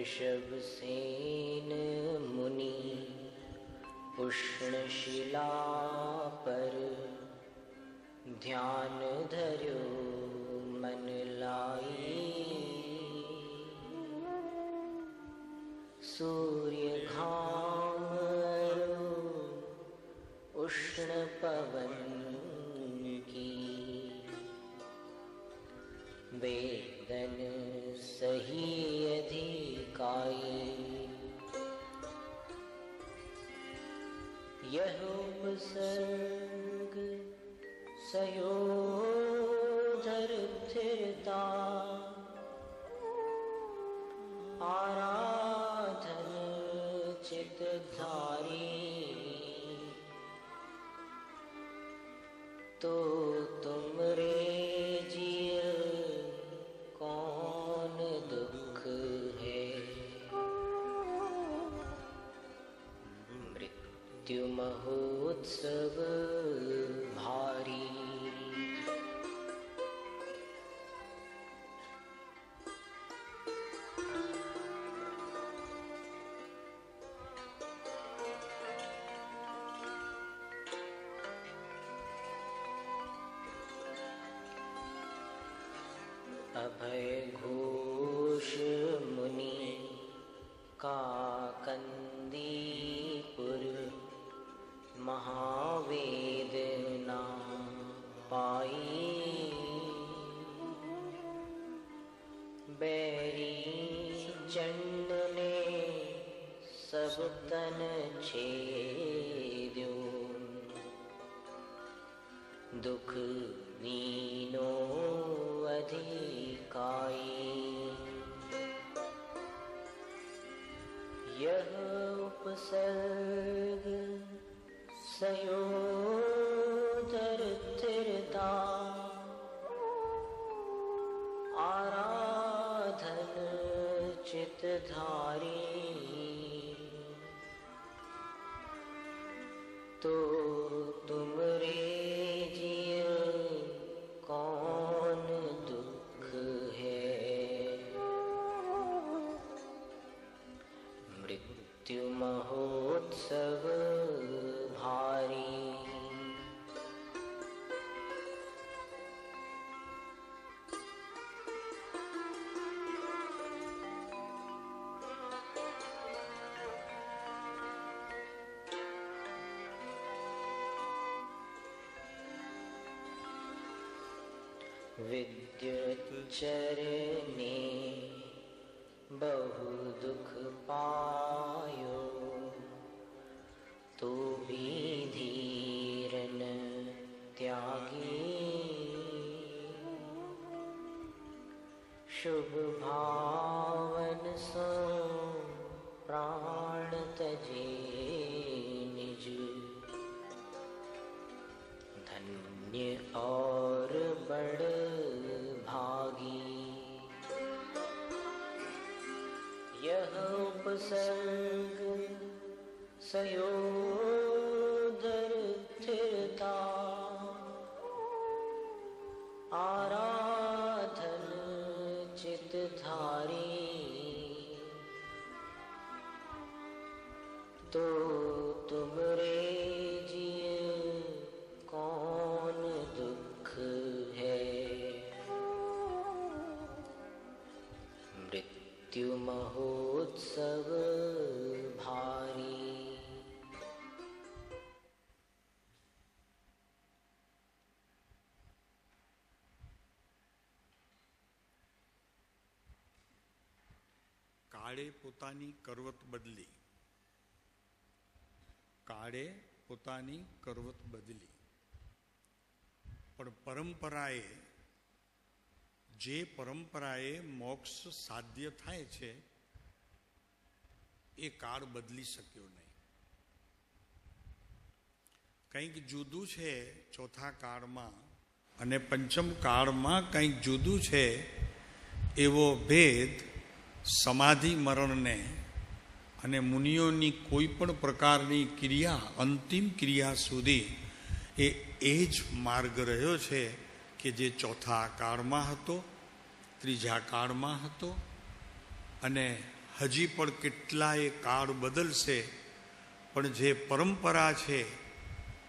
ऋषभसेन मुनि पुष्णशिला पर ध्यान धर्यो मन लाई। सूर्य घाम उष्ण पवन की वेदन सही अधिकाई। यह उपसर्ग सयोधर स्थिरता आराधन चित्तधारी। तो तुम रे जिय कौन दुख है। मृत्यु महोत्सव भारी। अभय घोष मुनि का कंदीपुर महावेदना पाई। बैरी चंड ने सब तन छेद्यो। दुख दीनो अधिकाई। यह उपसर्ग सयोधर स्थिरता आराधन चित्तधारी। तो तुम रे जिय कौन दुख है। मृत्यु महोत्सव भारी। विद्युच्चरणे बहु दुख पायो। तो भी धीरन त्यागी। शुभ भावन सो प्राण तजे निज। धन्य और बड़ भागी। यह उपसर्ग सयोधर स्थिरता आराधन चित्तधारी। तो तुम रे जिय कौन दुख है। मृत्यु महोत्सव भारी। કાળે પોતાની કરવત બદલી. કાળે પોતાની કરવત બદલી. પણ પરંપરાએ જે પરંપરાએ મોક્ષ સાધ્ય થાય છે એ કાળ બદલી શક્યો નહીં. કંઈક જુદું છે ચોથા કાળમાં અને પંચમ કાળમાં કંઈક જુદું છે. એવો ભેદ સમાધિ મરણને અને મુનિઓની કોઈ પણ પ્રકારની ક્રિયા અંતિમ ક્રિયા સુધી એ જ માર્ગ રહ્યો છે કે જે ચોથા કાળમાં હતો, ત્રીજા કાળમાં હતો અને હજી પણ કેટલાય કાળ બદલશે, પણ જે પરંપરા છે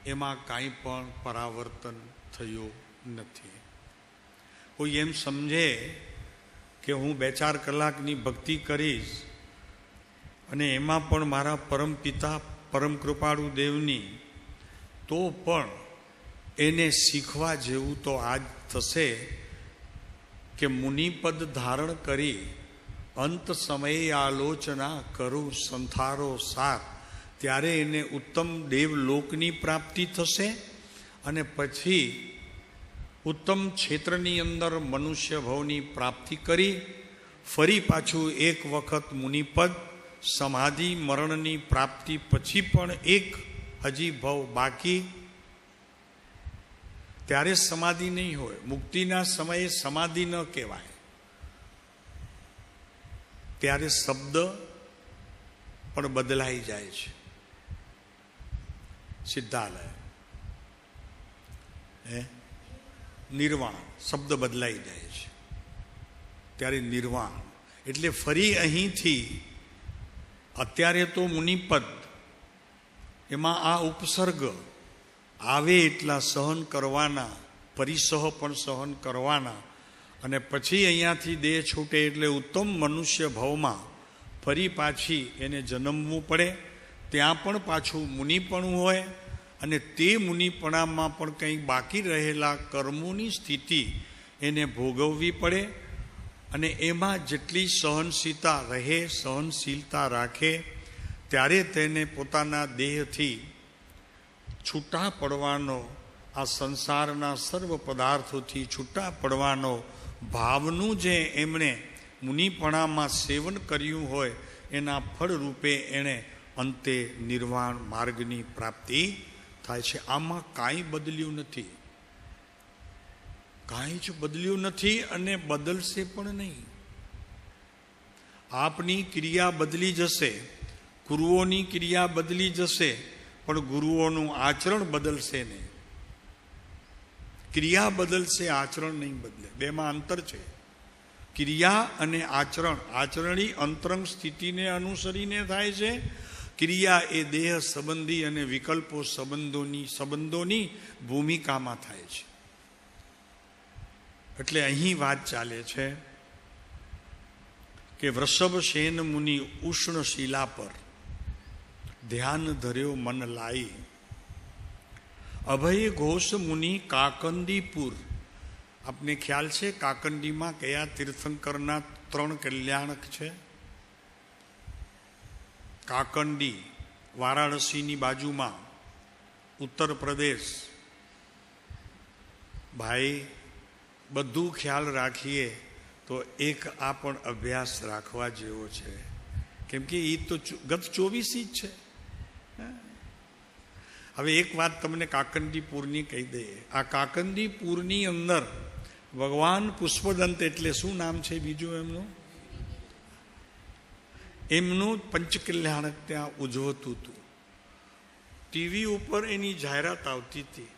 એમાં કાંઈ પણ પરાવર્તન થયું નથી. કોઈ એમ સમજે કે હું 2-4 કલાકની ભક્તિ કરીશ અને એમાં પણ મારા પરમ પિતા પરમ કૃપાળુ દેવની, તો પણ એને શીખવા જેવું તો આજ થશે કે મુનિપદ ધારણ કરી અંત સમયે આલોચના કરું સંથારો સાર, ત્યારે એને ઉત્તમ દેવલોકની પ્રાપ્તિ થશે અને પછી ઉત્તમ ક્ષેત્રની અંદર મનુષ્ય ભવની પ્રાપ્તિ કરી ફરી પાછું એક વખત મુનિપદ સમાધિ મરણની પ્રાપ્તિ પછી પણ એક હજી ભવ બાકી, ત્યારે સમાધિ નહીં હોય. મુક્તિના સમયે સમાધિ ન કહેવાય, ત્યારે શબ્દ પણ બદલાઈ જાય છે. સિદ્ધાલય નિર્વાણ શબ્દ બદલાઈ જાય છે, ત્યારે નિર્વાણ એટલે ફરી અહીંથી અત્યારે તો મુનિપદ એમાં આ ઉપસર્ગ આવે એટલા સહન કરવાના, પરિસહ પણ સહન કરવાના, અને પછી અહીંયાથી દેહ છૂટે એટલે ઉત્તમ મનુષ્ય ભવમાં ફરી પાછી એને જન્મવું પડે. ત્યાં પણ પાછું મુનિપણું હોય અને તે મુનિપણામાં પણ કંઈ બાકી રહેલા કર્મોની સ્થિતિ એને ભોગવવી પડે. અને એમાં જેટલી સહનશીલતા રહે, સહનશીલતા રાખે, ત્યારે તેને પોતાના દેહથી છૂટા પડવાનો, આ સંસારના સર્વ પદાર્થોથી છૂટા પડવાનો ભાવનું જે એમણે મુનિપણામાં સેવન કર્યું હોય એના ફળરૂપે એણે અંતે નિર્વાણ માર્ગની પ્રાપ્તિ થાય છે. આમાં કાંઈ બદલ્યું નથી, કાંઈ જ બદલ્યું નથી અને બદલશે પણ નહીં. આપની ક્રિયા બદલી જશે, ગુરુઓની ક્રિયા બદલી જશે, પણ ગુરુઓનું આચરણ બદલશે નહીં. ક્રિયા બદલશે, આચરણ નહીં બદલે. બેમાં અંતર છે. ક્રિયા અને આચરણ, આચરણી અંતરંગ સ્થિતિને અનુસરીને થાય છે. ક્રિયા એ દેહ સંબંધી અને વિકલ્પો સંબંધોની ભૂમિકામાં થાય છે. એટલે અહીં વાત ચાલે છે કે વૃષભસેન મુનિ ઉષ્ણ શિલા પર ધ્યાન ધર્યો મન લાઈ, અભય ઘોષ મુનિ કાકંદીપુર. આપને ખ્યાલ છે કાકંદીમાં કયા તીર્થંકરના 3 કલ્યાણક છે? કાકંડી વારાણસીની બાજુમાં, ઉત્તર પ્રદેશ. ભાઈ બધું ખ્યાલ રાખીએ તો એક આ પણ અભ્યાસ રાખવા જેવો છે, કેમ કે એ તો ગત 24 જ છે. હવે એક વાત તમને કાકંદીપુરની કહી દઈએ. આ કાકંદીપુરની અંદર ભગવાન પુષ્પદંત, એટલે શું નામ છે બીજું એમનું પંચકલ્યાણક ત્યાં ઉજવતું હતું. ટીવી ઉપર એની જાહેરાત આવતી હતી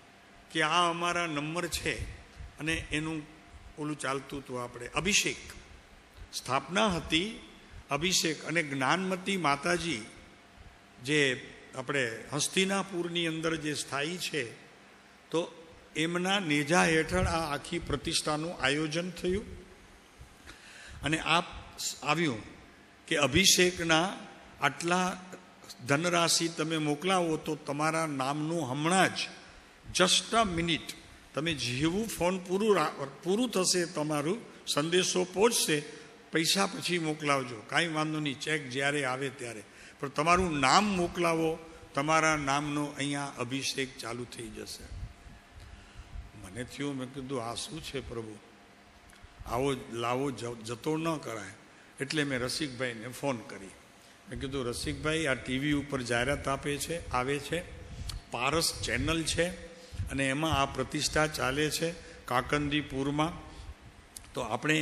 કે આ અમારા નંબર છે, અને એનું ઓલું ચાલતું હતું આપણે અભિષેક, સ્થાપના હતી અભિષેક. અને જ્ઞાનમતી માતાજી જે આપણે હસ્તિનાપુરની અંદર જે સ્થાયી છે, તો એમના નેજા હેઠળ આ આખી પ્રતિષ્ઠાનું આયોજન થયું. અને આ આવ્યું કે અભિષેકના આટલા ધનરાશિ તમે મોકલાવો તો તમારા નામનું હમણાં જ જસ્ટ અ મિનિટ, તમે જેવું ફોન પૂરું થશે, તમારું સંદેશો પહોંચશે, પૈસા પછી મોકલાવજો, કાંઈ વાંધો નહીં, ચેક જ્યારે આવે ત્યારે, પણ તમારું નામ મોકલાવો, તમારા નામનો અહીંયા અભિષેક ચાલુ થઈ જશે. મને થયું, મેં કીધું આ શું છે પ્રભુ, આવો લાવો જતો ન કરાય. એટલે મેં રસિકભાઈને ફોન કરી. મેં કીધું રસિકભાઈ, આ ટીવી ઉપર જાહેરાત આવે છે, પારસ ચેનલ છે, અને એમાં આ પ્રતિષ્ઠા ચાલે છે કાકંદીપુરમાં, તો આપણે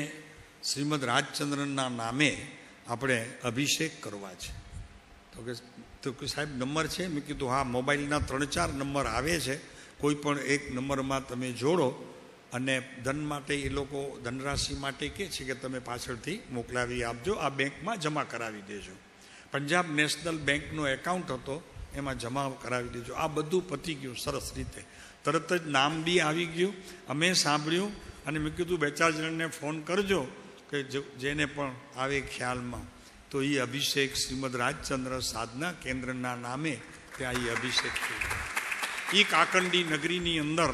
શ્રીમદ રાજચંદ્રના નામે આપણે અભિષેક કરવા છે. તો કે સાહેબ નંબર છે? મેં કીધું હા, મોબાઈલના 3-4 નંબર આવે છે, કોઈ પણ એક નંબરમાં તમે જોડો અને ધન માટે એ લોકો ધનરાશિ માટે કહે છે કે તમે પાછળથી મોકલાવી આપજો, આ બેંકમાં જમા કરાવી દેજો. પંજાબ નેશનલ બેંકનો એકાઉન્ટ હતો, એમાં જમા કરાવી દેજો. આ બધું પતી ગયું સરસ રીતે. તરત જ નામ બી આવી ગયું. અમે સાંભળ્યું અને મેં કીધું 2-4 જણને ફોન કરજો કે જેને પણ આવે ખ્યાલમાં. તો એ અભિષેક શ્રીમદ રાજચંદ્ર સાધના કેન્દ્રના નામે ત્યાં એ અભિષેક થયો. એ કાકંડી નગરીની અંદર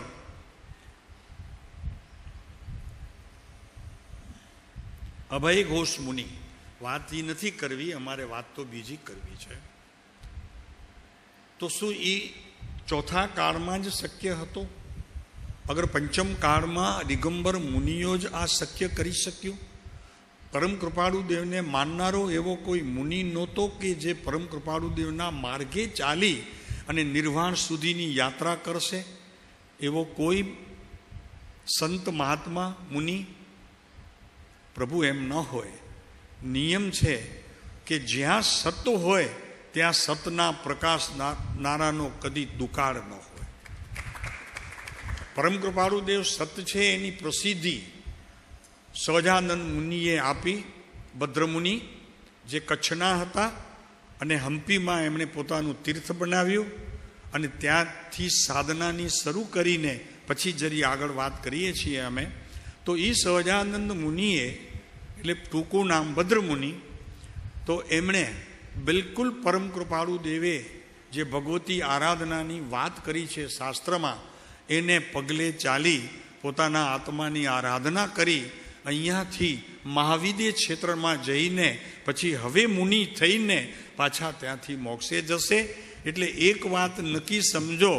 અભય ઘોષ મુનિ, વાત એ નથી કરવી, અમારે વાત તો બીજી કરવી છે. તો શું એ ચોથા કાળમાં જ શક્ય હતો? અગર પંચમ કાળમાં દિગંબર મુનિઓ જ આ શક્ય કરી શક્યું? પરમ કૃપાળુ દેવને માનનારો એવો કોઈ મુનિ નહોતો કે જે પરમ કૃપાળુ દેવના માર્ગે ચાલી અને નિર્વાણ સુધીની યાત્રા કરશે? એવો કોઈ સંત મહાત્મા મુનિ? પ્રભુ એમ ન હોય. નિયમ છે કે જ્યાં સત હોય ત્યાં સતના પ્રકાશ નારાનો કદી દુકાળ ન હોય. પરમ કૃપાળુ દેવ સત છે એની પ્રસિદ્ધિ સહજાનંદ મુનિએ આપી. ભદ્રમુનિ જે કચ્છના હતા અને હમ્પીમાં એમણે પોતાનું તીર્થ બનાવ્યું અને ત્યાંથી સાધનાની શરૂ કરીને પછી જરી આગળ વાત કરીએ છીએ અમે. તો એ સહજાનંદ મુનિએ, એટલે ટૂંકું નામ ભદ્રમુનિ, તો એમણે બિલકુલ પરમ કૃપાળુ દેવે જે ભગવતી આરાધનાની વાત કરી છે શાસ્ત્રમાં, એને પગલે ચાલી પોતાના આત્માની આરાધના કરી અહીંયાથી મહાવિદ્ય ક્ષેત્રમાં જઈને પછી હવે મુનિ થઈને પાછા ત્યાંથી મોક્ષે જશે. એટલે એક વાત નક્કી સમજો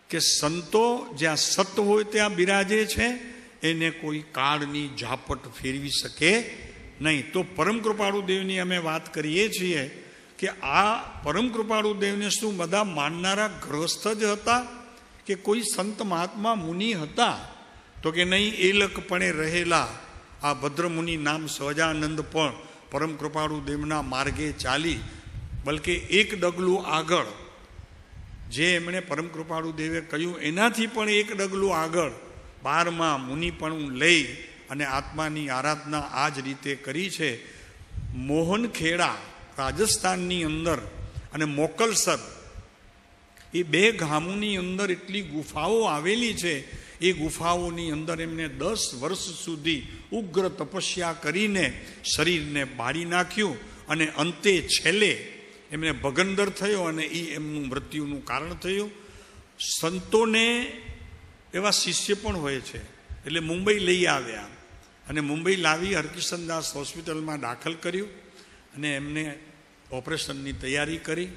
કે સંતો જ્યાં સત હોય ત્યાં બિરાજે છે, એને કોઈ કાળની ઝાપટ ફેરવી શકે નહીં. તો પરમ કૃપાળુ દેવની અમે વાત કરીએ છીએ કે આ પરમ કૃપાળુ દેવને શું બધા માનનારા ગ્રસ્થ જ હતા કે કોઈ સંત મહાત્મા મુનિ હતા? તો કે નહીં, એલકપણે રહેલા આ ભદ્રમુનિ નામ સહજાનંદ પણ પરમ કૃપાળુ દેવના માર્ગે ચાલી, બલકે એક ડગલું આગળ જે એમણે પરમ કૃપાળુ દેવે કહ્યું એનાથી પણ એક ડગલું આગળ 12મા મુનિપણું લઈ અને આત્માની આરાધના આ જ રીતે કરી છે. મોહનખેડા રાજસ્થાનની અંદર અને મોકલસર એ 2 ગામોની અંદર એટલી ગુફાઓ આવેલી છે. એ ગુફાઓની અંદર એમને 10 વર્ષ સુધી ઉગ્ર તપસ્યા કરીને શરીરને બાળી નાખ્યું અને અંતે છેલ્લે એમને ભગંદર થયો અને એ એમનું મૃત્યુનું કારણ થયું. સંતોને એવા શિષ્ય પણ હોય છે. એટલે મુંબઈ લઈ આવ્યા અને મુંબઈ લાવી હરકિશનદાસ હોસ્પિટલમાં દાખલ કર્યું અને એમને ઓપરેશનની તૈયારી કરી.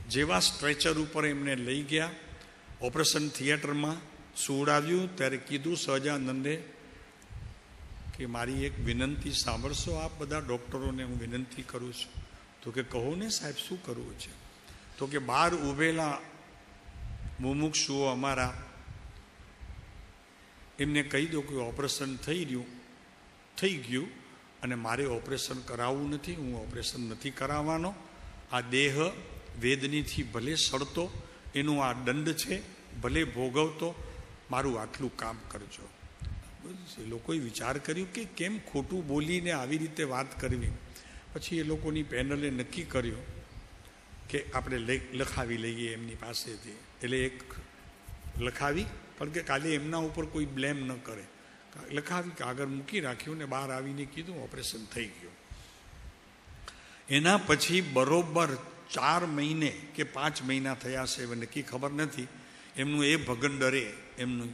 જેવા સ્ટ્રેચર ઉપર એમને લઈ ગયા, ઓપરેશન થિયેટરમાં સુવડાવ્યું, ત્યારે કીધું સહજાનંદે કે મારી એક વિનંતી સાંભળશો આપ બધા ડૉક્ટરોને? હું વિનંતી કરું છું. તો કે કહો ને સાહેબ, શું કરવું છે? તો કે બહાર ઊભેલા મુમુક્ષુઓ અમારા, એમને કહી દો કે ઓપરેશન થઈ ગયું અને મારે ઓપરેશન કરાવવું નથી, હું ઓપરેશન નથી કરાવવાનો. આ દેહ વેદનીથી ભલે સડતો, એનું આ દંડ છે, ભલે ભોગવતો, મારું આટલું કામ કરજો. એ લોકોએ વિચાર કર્યું કે કેમ ખોટું બોલીને આવી રીતે વાત કરવી. પછી એ લોકોની પેનલે નક્કી કર્યું કે આપણે લખાવી લઈએ એમની પાસેથી. એટલે એક લખાવી, પણ કે કાલે એમના ઉપર કોઈ બ્લેમ ન કરે, લખાવી કાગળ મૂકી રાખ્યું ને બહાર આવીને કીધું ઓપરેશન થઈ ગયું. એના પછી બરોબર 4 મહિને કે 5 મહિના થયા છે, હવે નક્કી ખબર નથી, એમનું એ ભગંડરે એમનું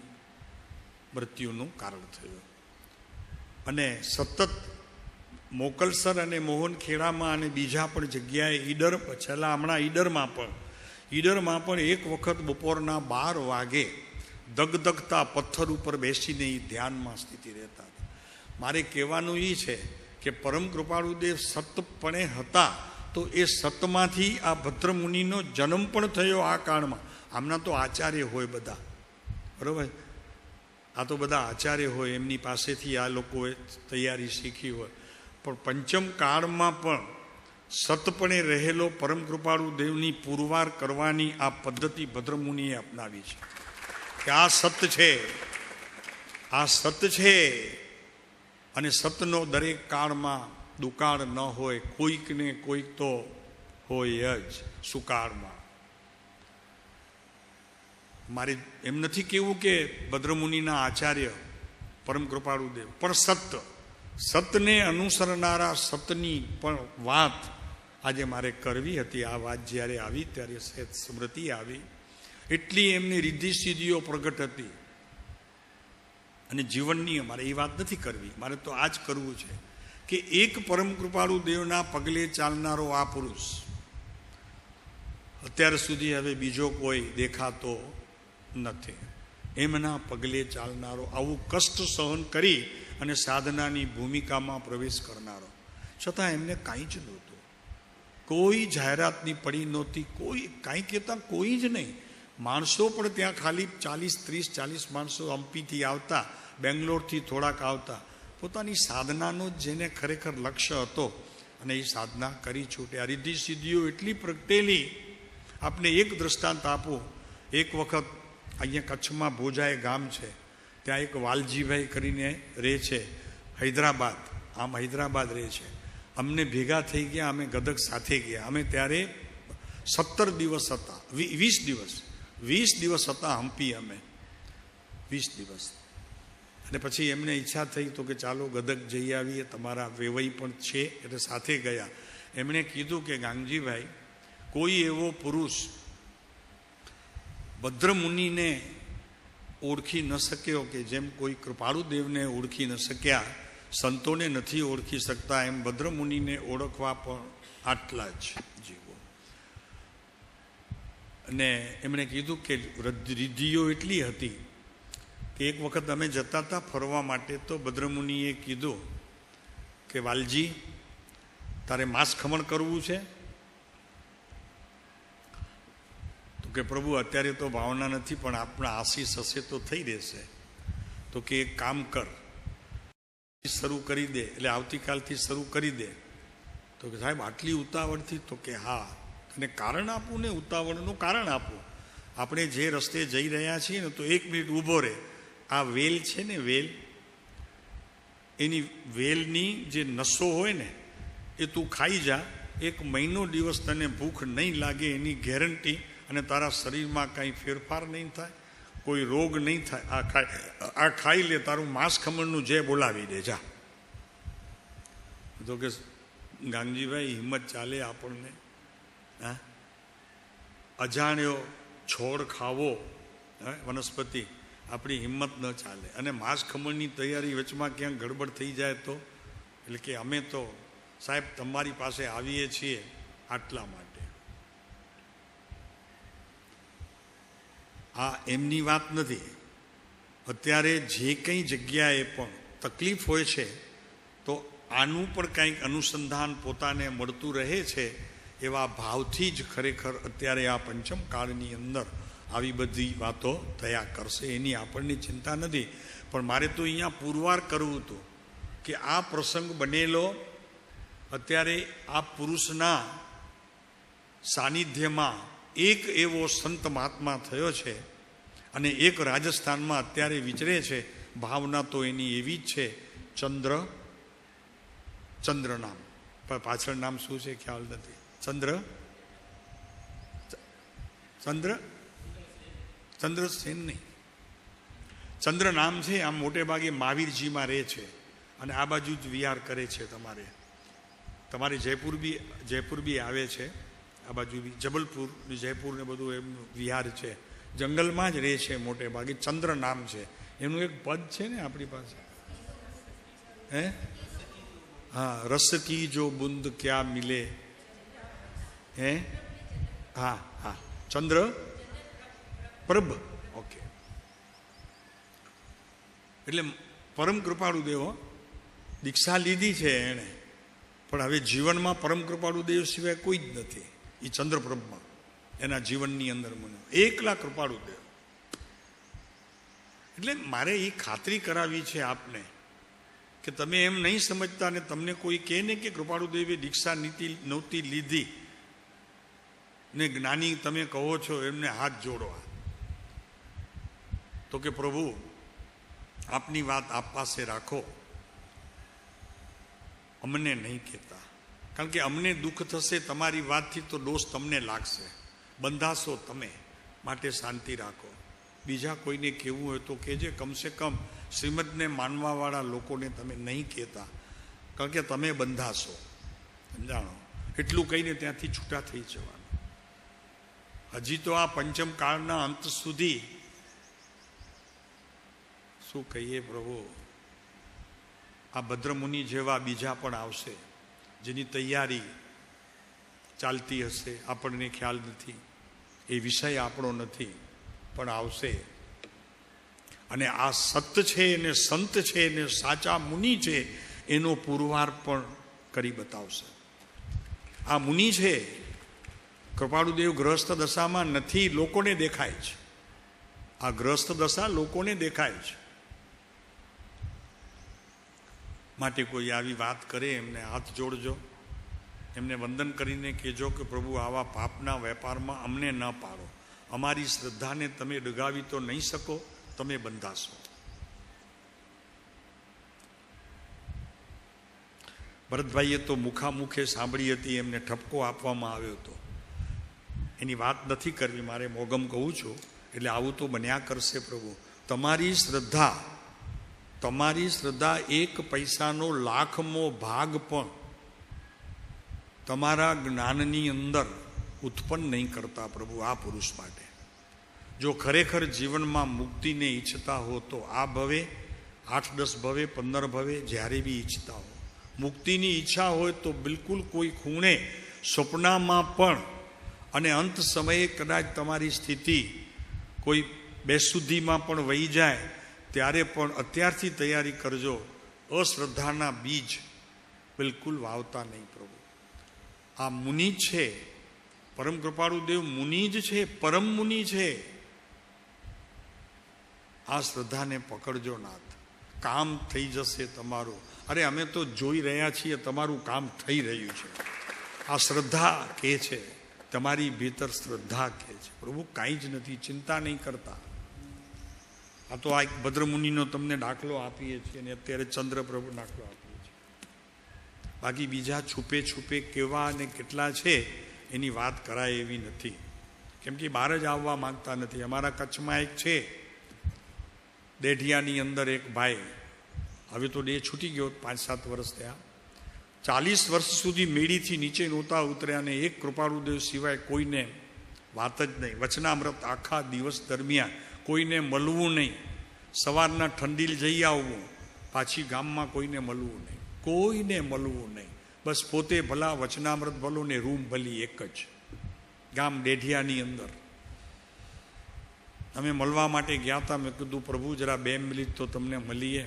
મૃત્યુનું કારણ થયું. અને સતત મોકલસર અને મોહનખેડામાં અને બીજા પણ જગ્યાએ ઈડર, છેલ્લા હમણાં ઈડરમાં પણ એક વખત બપોરના 12 વાગે દગદગતા પથ્થર ઉપર બેસીને એ ધ્યાનમાં સ્થિતિ રહેતા હતા. મારે કહેવાનું એ છે કે પરમ કૃપાળુ દેવ સતપણે હતા, તો એ સતમાંથી આ ભદ્રમુનિનો જન્મ પણ થયો આ કાળમાં. આમના તો આચાર્ય હોય બધા, બરાબર? આ તો બધા આચાર્ય હોય, એમની પાસેથી આ લોકોએ તૈયારી શીખી હોય. પણ પંચમ કાળમાં પણ સતપણે રહેલો પરમ કૃપાળુ દેવની પુરવાર કરવાની આ પદ્ધતિ ભદ્રમુનિએ અપનાવી છે કે આ સત છે આ સત છે, અને સતનો દરેક કાળમાં દુકાળ ન હોય, કોઈક ને કોઈક તો હોય જ સુકાળમાં. મારે એમ નથી કહેવું કે ભદ્રમુનિના આચાર્ય પરમ કૃપાળુદેવ, પણ સતને અનુસરનારા સતની પણ વાત આજે મારે કરવી હતી. આ વાત જ્યારે આવી ત્યારે સહેજ સ્મૃતિ આવી. એટલી એમની રિદ્ધિ સિદ્ધિઓ પ્રગટ હતી. અને જીવનની મારે એ વાત નથી કરવી, મારે તો આ જ કરવું છે કે એક પરમ કૃપાળુ દેવના પગલે ચાલનારો આ પુરુષ અત્યાર સુધી હવે બીજો કોઈ દેખાતો નથી. એમના પગલે ચાલનારો, આવું કષ્ટ સહન કરી અને સાધનાની ભૂમિકામાં પ્રવેશ કરનારો, છતાં એમને કાંઈ જ નહોતું. કોઈ જાહેરાતની પડી નહોતી, કોઈ કાંઈ કહેતા કોઈ જ નહીં. માણસો પણ ત્યાં ખાલી 30-40 માણસો હમ્પીથી આવતા, બેંગ્લોરથી થોડાક આવતા. પોતાની સાધનાનો જ જેને ખરેખર લક્ષ્ય હતો અને એ સાધના કરી છૂટ્યા. રિદ્ધિ સિદ્ધિઓ એટલી પ્રગટેલી. આપને એક દ્રષ્ટાંત આપું. એક વખત અહીંયા કચ્છમાં ભોજાએ ગામ છે, ત્યાં એક વાલજીભાઈ કરીને રહે છે, હૈદરાબાદ રહે છે. અમને ભેગા થઈ ગયા, અમે ગદગ સાથે ગયા. અમે ત્યારે 17 દિવસ હતા, 20 દિવસ હતા હમ્પી, અમે 20 દિવસ. અને પછી એમને ઈચ્છા થઈ તો કે ચાલો ગદગ જઈ આવીએ, તમારા વેવાઈ પણ છે, એટલે સાથે ગયા. એમણે કીધું કે ગાંગજીભાઈ, કોઈ એવો પુરુષ ભદ્રમુનિને ઓળખી ન શક્યો કે જેમ કોઈ કૃપાળુ દેવને ઓળખી ન શક્યા, સંતોને નથી ઓળખી શકતા, એમ ભદ્રમુનિને ઓળખવા પણ આટલા જ જીવો. અને એમણે કીધું કે રિદ્ધિઓ એટલી હતી કે એક વખત અમે જતા હતા ફરવા માટે, તો ભદ્રમુનિએ કીધું કે વાલજી, તારે માંસ ખમણ કરવું છે? તો કે પ્રભુ અત્યારે તો ભાવના નથી, પણ આપણા આશીષ હશે તો થઈ રહેશે. તો કે એક કામ કર, શરૂ કરી દે, એટલે આવતીકાલથી શરૂ કરી દે. તો કે સાહેબ આટલી ઉતાવળથી? તો કે હા. અને કારણ આપું ને, ઉતાવળનું કારણ આપું. આપણે જે રસ્તે જઈ રહ્યા છીએ ને, તો 1 મિનિટ ઊભો રહે. આ વેલ છે ને, એની વેલની જે નસો હોય ને એ તું ખાઈ જા. 1 મહિનો દિવસ તને ભૂખ નહીં લાગે, એની ગેરંટી. અને તારા શરીરમાં કાંઈ ફેરફાર નહીં થાય, કોઈ રોગ નહીં થાય. આ ખાઈ લે, તારું માંસ ખમણનું જે બોલાવી દે જા. તો કે ગાંગજીભાઈ, હિંમત ચાલે આપણને? હા, અજાણ્યો છોડ ખાવો, વનસ્પતિ, આપણી હિંમત ન ચાલે. અને માંસ ખમણની તૈયારી વચમાં ક્યાંક ગડબડ થઈ જાય તો? એટલે કે અમે તો સાહેબ તમારી પાસે આવીએ છીએ આટલા માટે. આ એમની વાત નથી. અત્યારે જે કંઈ જગ્યાએ પણ તકલીફ હોય છે, તો આનું પણ કંઈક અનુસંધાન પોતાને મળતું રહે છે. એવા ભાવથી જ ખરેખર અત્યારે આ પંચમ કાળની અંદર આવી બધી વાતો થયા કરશે, એની આપણને ચિંતા નથી. પણ મારે તો અહીંયા પુરવાર કરવું હતું કે આ પ્રસંગ બનેલો અત્યારે આ પુરુષના સાનિધ્યમાં એક એવો સંત મહાત્મા થયો છે, અને એક રાજસ્થાનમાં અત્યારે વિચરે છે. ભાવના તો એની એવી જ છે, ચંદ્ર નામ, પણ પાછળ નામ શું છે ખ્યાલ નથી. ચંદ્રસેન નહીં, ચંદ્ર નામ છે. આમ મોટે ભાગે મહાવીરજીમાં રહે છે, અને આ બાજુ જ વિહાર કરે છે. તમારે જયપુર બી આવે છે, આ બાજુ બી જબલપુર, જયપુર ને બધું એમનું વિહાર છે. જંગલમાં જ રહે છે મોટે ભાગે. ચંદ્ર નામ છે એનું. એક પદ છે ને આપણી પાસે, હા, રસ કી જો બુંદ ક્યા મિલે, હા, ચંદ્ર પ્રભ. ઓકે. એટલે પરમ કૃપાળુ દેવો દીક્ષા લીધી છે એણે, પણ હવે જીવનમાં પરમ કૃપાળુ દેવ સિવાય કોઈ જ નથી. એ ચંદ્રપ્રભમાં એના જીવનની અંદર મને એકલા કૃપાળુ દેવ. એટલે મારે એ ખાતરી કરાવી છે આપને કે તમે એમ નહીં સમજતા ને તમને કોઈ કહે ને કે કૃપાળુ દેવે દીક્ષા નહોતી લીધી ને જ્ઞાની તમે કહો છો, એમને હાથ જોડવા. તો કે પ્રભુ આપની વાત આપ પાસે રાખો, અમને નહીં કહેતા, કારણ કે અમને દુઃખ થશે તમારી વાતથી તો દોષ તમને લાગશે, બંધાશો તમે, માટે શાંતિ રાખો. બીજા કોઈને કહેવું હોય તો કહેજે, કમસે કમ શ્રીમદને માનવાવાળા લોકોને તમે નહીં કહેતા, કારણ કે તમે બંધાશો. સમજાણો? એટલું કહીને ત્યાંથી છૂટા થઈ જવાનું. હજી તો આ પંચમ કાળના અંત સુધી શું કહીએ પ્રભુ, આ ભદ્રમુનિ જેવા બીજા પણ આવશે જેની તૈયારી ચાલતી હશે, આપણને ખ્યાલ નથી, એ વિષય આપણો નથી, પણ આવશે. અને આ સત છે ને સંત છે ને સાચા મુનિ છે એનો પુરવાર પણ કરી બતાવશે. આ મુનિ છે, કૃપાળુદેવ ગ્રહસ્થ દશામાં નથી, લોકોને દેખાય છે. આ ગ્રહસ્થ દશા લોકોને દેખાય છે. માટે કોઈ આવી વાત કરે એમને હાથ જોડજો, એમને વંદન કરીને કહેજો કે પ્રભુ આવા પાપના વેપારમાં અમને ન પાડો, અમારી શ્રદ્ધાને તમે ડગાવી તો નહીં શકો, તમે બંધાશો. ભરતભાઈએ તો મુખામુખે સાંભળી હતી, એમને ઠપકો આપવામાં આવ્યો હતો. એની વાત નથી કરવી, મારે મોગમ કહું છું, એટલે આવું તો બન્યા કરશે પ્રભુ. તમારી શ્રદ્ધા એક પૈસાનો લાખમો ભાગ પણ તમારા જ્ઞાનની અંદર ઉત્પન્ન નહીં કરતા પ્રભુ આ પુરુષ માટે. જો ખરેખર જીવનમાં મુક્તિને ઈચ્છતા હો તો આ ભવે, 8-10 ભવે, 15 ભવે, જ્યારે બી ઈચ્છતા હો, મુક્તિની ઈચ્છા હોય તો બિલકુલ કોઈ ખૂણે સ્વપ્નમાં પણ, અને અંત સમયે કદાચ તમારી સ્થિતિ કોઈ બેશુદ્ધિમાં પણ વહી જાય ત્યારે પણ અત્યારથી તૈયારી કરજો, અશ્રદ્ધાના બીજ બિલકુલ વાવતા નહીં પ્રભુ. આ મુનિ છે, પરમ કૃપાળુદેવ મુનિ જ છે, પરમ મુનિ છે. આ શ્રદ્ધાને પકડજો નાથ, કામ થઈ જશે તમારું. અરે અમે તો જોઈ રહ્યા છીએ તમારું કામ થઈ રહ્યું છે. આ શ્રદ્ધા કહે છે, તમારી ભીતર શ્રદ્ધા કહે છે પ્રભુ કાંઈ જ નથી, ચિંતા નહીં કરતા. આ તો આ એક ભદ્રમુનિનો તમને દાખલો આપીએ છીએ અને અત્યારે ચંદ્રપ્રભુ દાખલો આપીએ છીએ. બાકી બીજા છુપે છુપે કેવા અને કેટલા છે એની વાત કરાય એવી નથી, કેમ કે બહાર જ આવવા માંગતા નથી. અમારા કચ્છમાં એક છે, દેઢિયાની અંદર એક ભાઈ, હવે તો ડે છૂટી ગયો, 5-7 વર્ષ થયા, 40 વર્ષ સુધી મેળીથી નીચે નહોતા ઉતર્યા અને એક કૃપાળુદેવ સિવાય કોઈને વાત જ નહીં. વચનામૃત આખા દિવસ દરમિયાન કોઈને મળવું નહીં, સવારના ઠંડીલ જઈ આવવું, પાછી ગામમાં કોઈને મળવું નહીં, કોઈને મળવું નહીં, બસ પોતે ભલા, વચનામૃત ભલો ને રૂમ ભલી, એક જ ગામ દેઢિયાની અંદર. અમે મળવા માટે ગયા હતા. મેં કીધું પ્રભુ જરા 2 મિનિટ તો તમને મળીએ.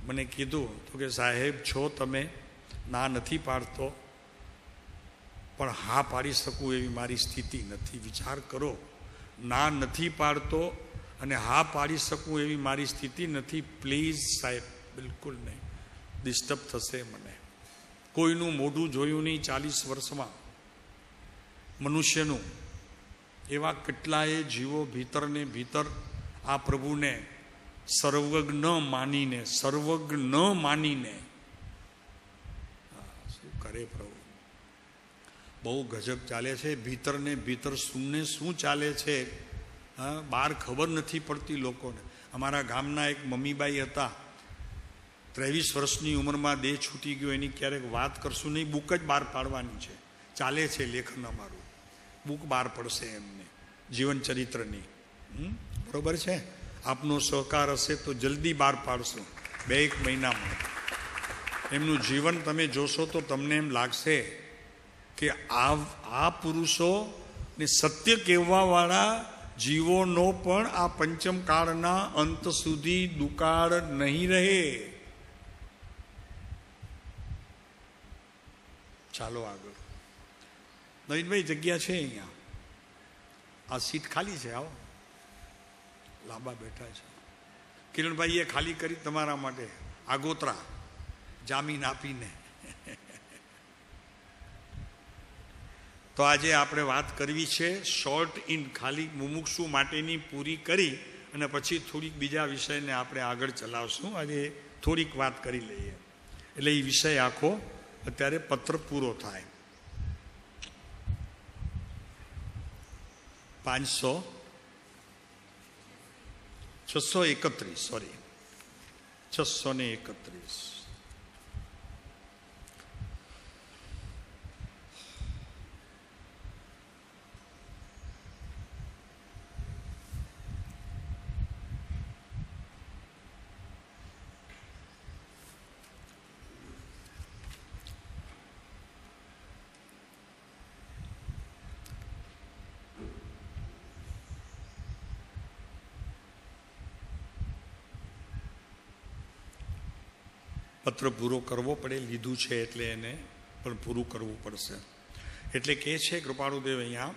મને કીધું તો કે સાહેબ છો તમે, ના નથી પાડતો, પણ હા પાડી શકું એવી મારી સ્થિતિ નથી. વિચાર કરો, ના નથી પાડતો અને હા પાડી શકું એવી મારી સ્થિતિ નથી. પ્લીઝ સાહેબ, બિલકુલ નહીં, ડિસ્ટર્બ થશે મને. કોઈનું મોઢું જોયું નહીં 40 વર્ષમાં મનુષ્યનું. એવા કેટલાય જીવો ભીતર ને ભીતર આ પ્રભુને સર્વજ્ઞ માનીને શું કરે પ્રભુ. બહુ ગજબ ચાલે છે. ભીતર ને ભીતર શું ચાલે છે, હા, બહાર ખબર નથી પડતી લોકોને. અમારા ગામના એક મમ્મીબાઈ હતા, 23 વર્ષની ઉંમરમાં દેહ છૂટી ગયો. એની ક્યારેક વાત કરશું નહીં, બુક જ બહાર પાડવાની છે. ચાલે છે લેખન અમારું, બુક બહાર પડશે એમને જીવન ચરિત્રની. બરોબર છે? આપનો સહકાર હશે તો જલ્દી બહાર પાડશું, 2-1 મહિનામાં. એમનું જીવન તમે જોશો તો તમને એમ લાગશે કે આ પુરુષો ને સત્ય કહેવાવાળા જીવોનો પણ આ પંચમ કાળના અંત સુધી દુકાળ નહીં રહે. ચાલો આગળ. નવીનભાઈ જગ્યા છે અહીંયા, આ સીટ ખાલી છે, આવો. લાંબા બેઠા છે. કિરણભાઈએ ખાલી કરી તમારા માટે આગોતરા જામીન આપીને. તો આજે આપણે વાત કરવી છે શોર્ટ ઇન, ખાલી મુમુક્ષુ માટેની પૂરી કરી અને પછી થોડીક બીજા વિષયને આપણે આગળ ચલાવશું. આજે થોડીક વાત કરી લઈએ એટલે એ વિષય આખો અત્યારે પત્ર પૂરો થાય. 631. પત્ર પૂરો કરવો પડે, લીધું છે એટલે એને પણ પૂરું કરવું પડશે. એટલે કે છે કૃપાળુદેવ અહીંયા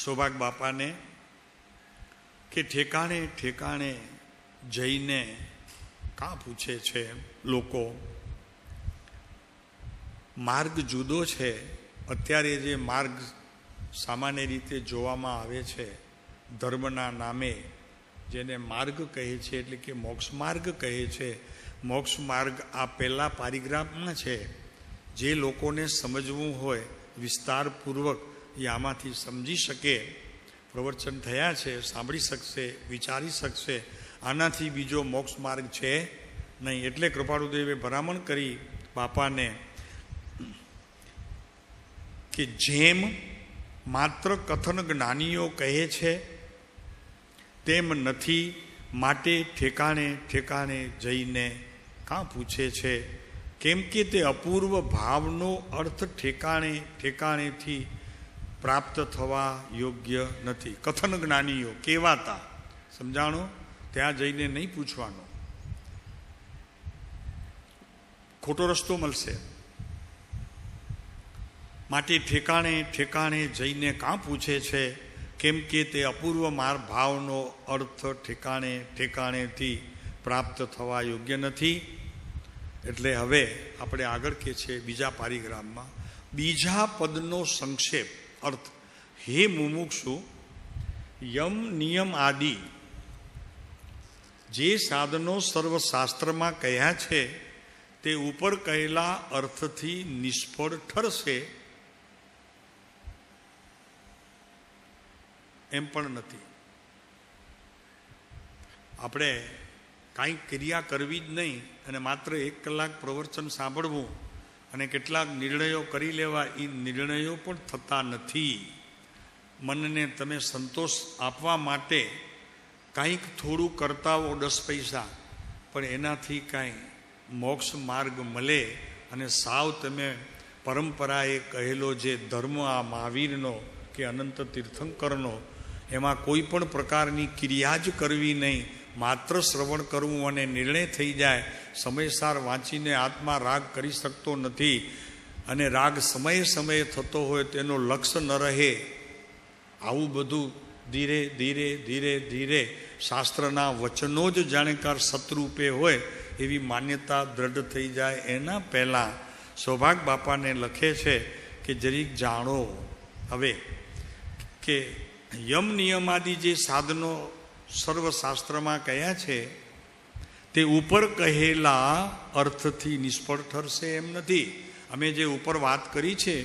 સૌભાગ બાપાને કે ઠેકાણે ઠેકાણે જઈને કાં પૂછે છે લોકો, માર્ગ જુદો છે. અત્યારે જે માર્ગ સામાન્ય રીતે જોવામાં આવે છે ધર્મના નામે, જેને માર્ગ કહે છે એટલે કે મોક્ષ માર્ગ કહે છે. મોક્ષ માર્ગ આ પહેલા પારિગ્રાફમાં છે. જે લોકોને સમજવું હોય વિસ્તારપૂર્વક એ આમાંથી સમજી શકે. પ્રવચન થયા છે, સાંભળી શકશે, વિચારી શકશે. આનાથી બીજો મોક્ષ માર્ગ છે નહીં. એટલે કૃપાળુદેવે ભલામણ કરી બાપાને કે જેમ માત્ર કથન જ્ઞાનીઓ કહે છે તેમ નથી, માટે ઠેકાણે ઠેકાણે જઈને કાં પૂછે છે? કેમ કે તે અપૂર્વ ભાવનો અર્થ ઠેકાણે ઠેકાણેથી પ્રાપ્ત થવા યોગ્ય નથી. કથન જ્ઞાનીઓ કહેવાતા, સમજાણો? ત્યાં જઈને નહીં પૂછવાનો, ખોટો રસ્તો મળશે. માટે ઠેકાણે ઠેકાણે જઈને કાં પૂછે છે? કેમ કે તે અપૂર્વ ભાવનો અર્થ ઠેકાણે ઠેકાણેથી પ્રાપ્ત થવા યોગ્ય નથી. એટલે હવે આપણે આગળ કે છે બીજા પારિગ્રાફમાં બીજા પદનો સંક્ષેપ અર્થ, હે મુમુક્ષુ, યમ નિયમ આદિ જે સાધનો સર્વશાસ્ત્રમાં કહ્યા છે તે ઉપર કહેલા અર્થથી નિષ્ફળ ઠરશે એમ પણ નથી. આપણે કાંઈ ક્રિયા કરવી જ નહીં અને માત્ર 1 કલાક પ્રવચન સાંભળવું અને કેટલાક નિર્ણયો કરી લેવા, એ નિર્ણયો પણ થતા નથી. મનને તમે સંતોષ આપવા માટે કાંઈક થોડું કરતા હો 10 પૈસા, પણ એનાથી કાંઈ મોક્ષ માર્ગ મળે અને સાવ તમે પરંપરાએ કહેલો જે ધર્મ આ મહાવીરનો કે અનંત તીર્થંકરનો, એમાં કોઈ પણ પ્રકારની ક્રિયા જ કરવી નહીં, માત્ર શ્રવણ કરવું અને નિર્ણય થઈ જાય. સમયસાર વાંચીને આત્મા રાગ કરી શકતો નથી અને રાગ સમયે સમયે થતો હોય તેનો લક્ષ્ય ન રહે. આવું બધું ધીરે ધીરે ધીરે ધીરે શાસ્ત્રના વચનો જ જાણકાર સતરૂપે હોય એવી માન્યતા દ્રઢ થઈ જાય. એના પહેલાં સૌભાગ બાપાને લખે છે કે જરીક જાણો હવે કે યમ નિયમાદિ જે સાધનો સર્વશાસ્ત્રમાં કયા છે તે ઉપર કહેલા અર્થથી નિષ્ફળ ઠરશે એમ નથી. અમે જે ઉપર વાત કરી છે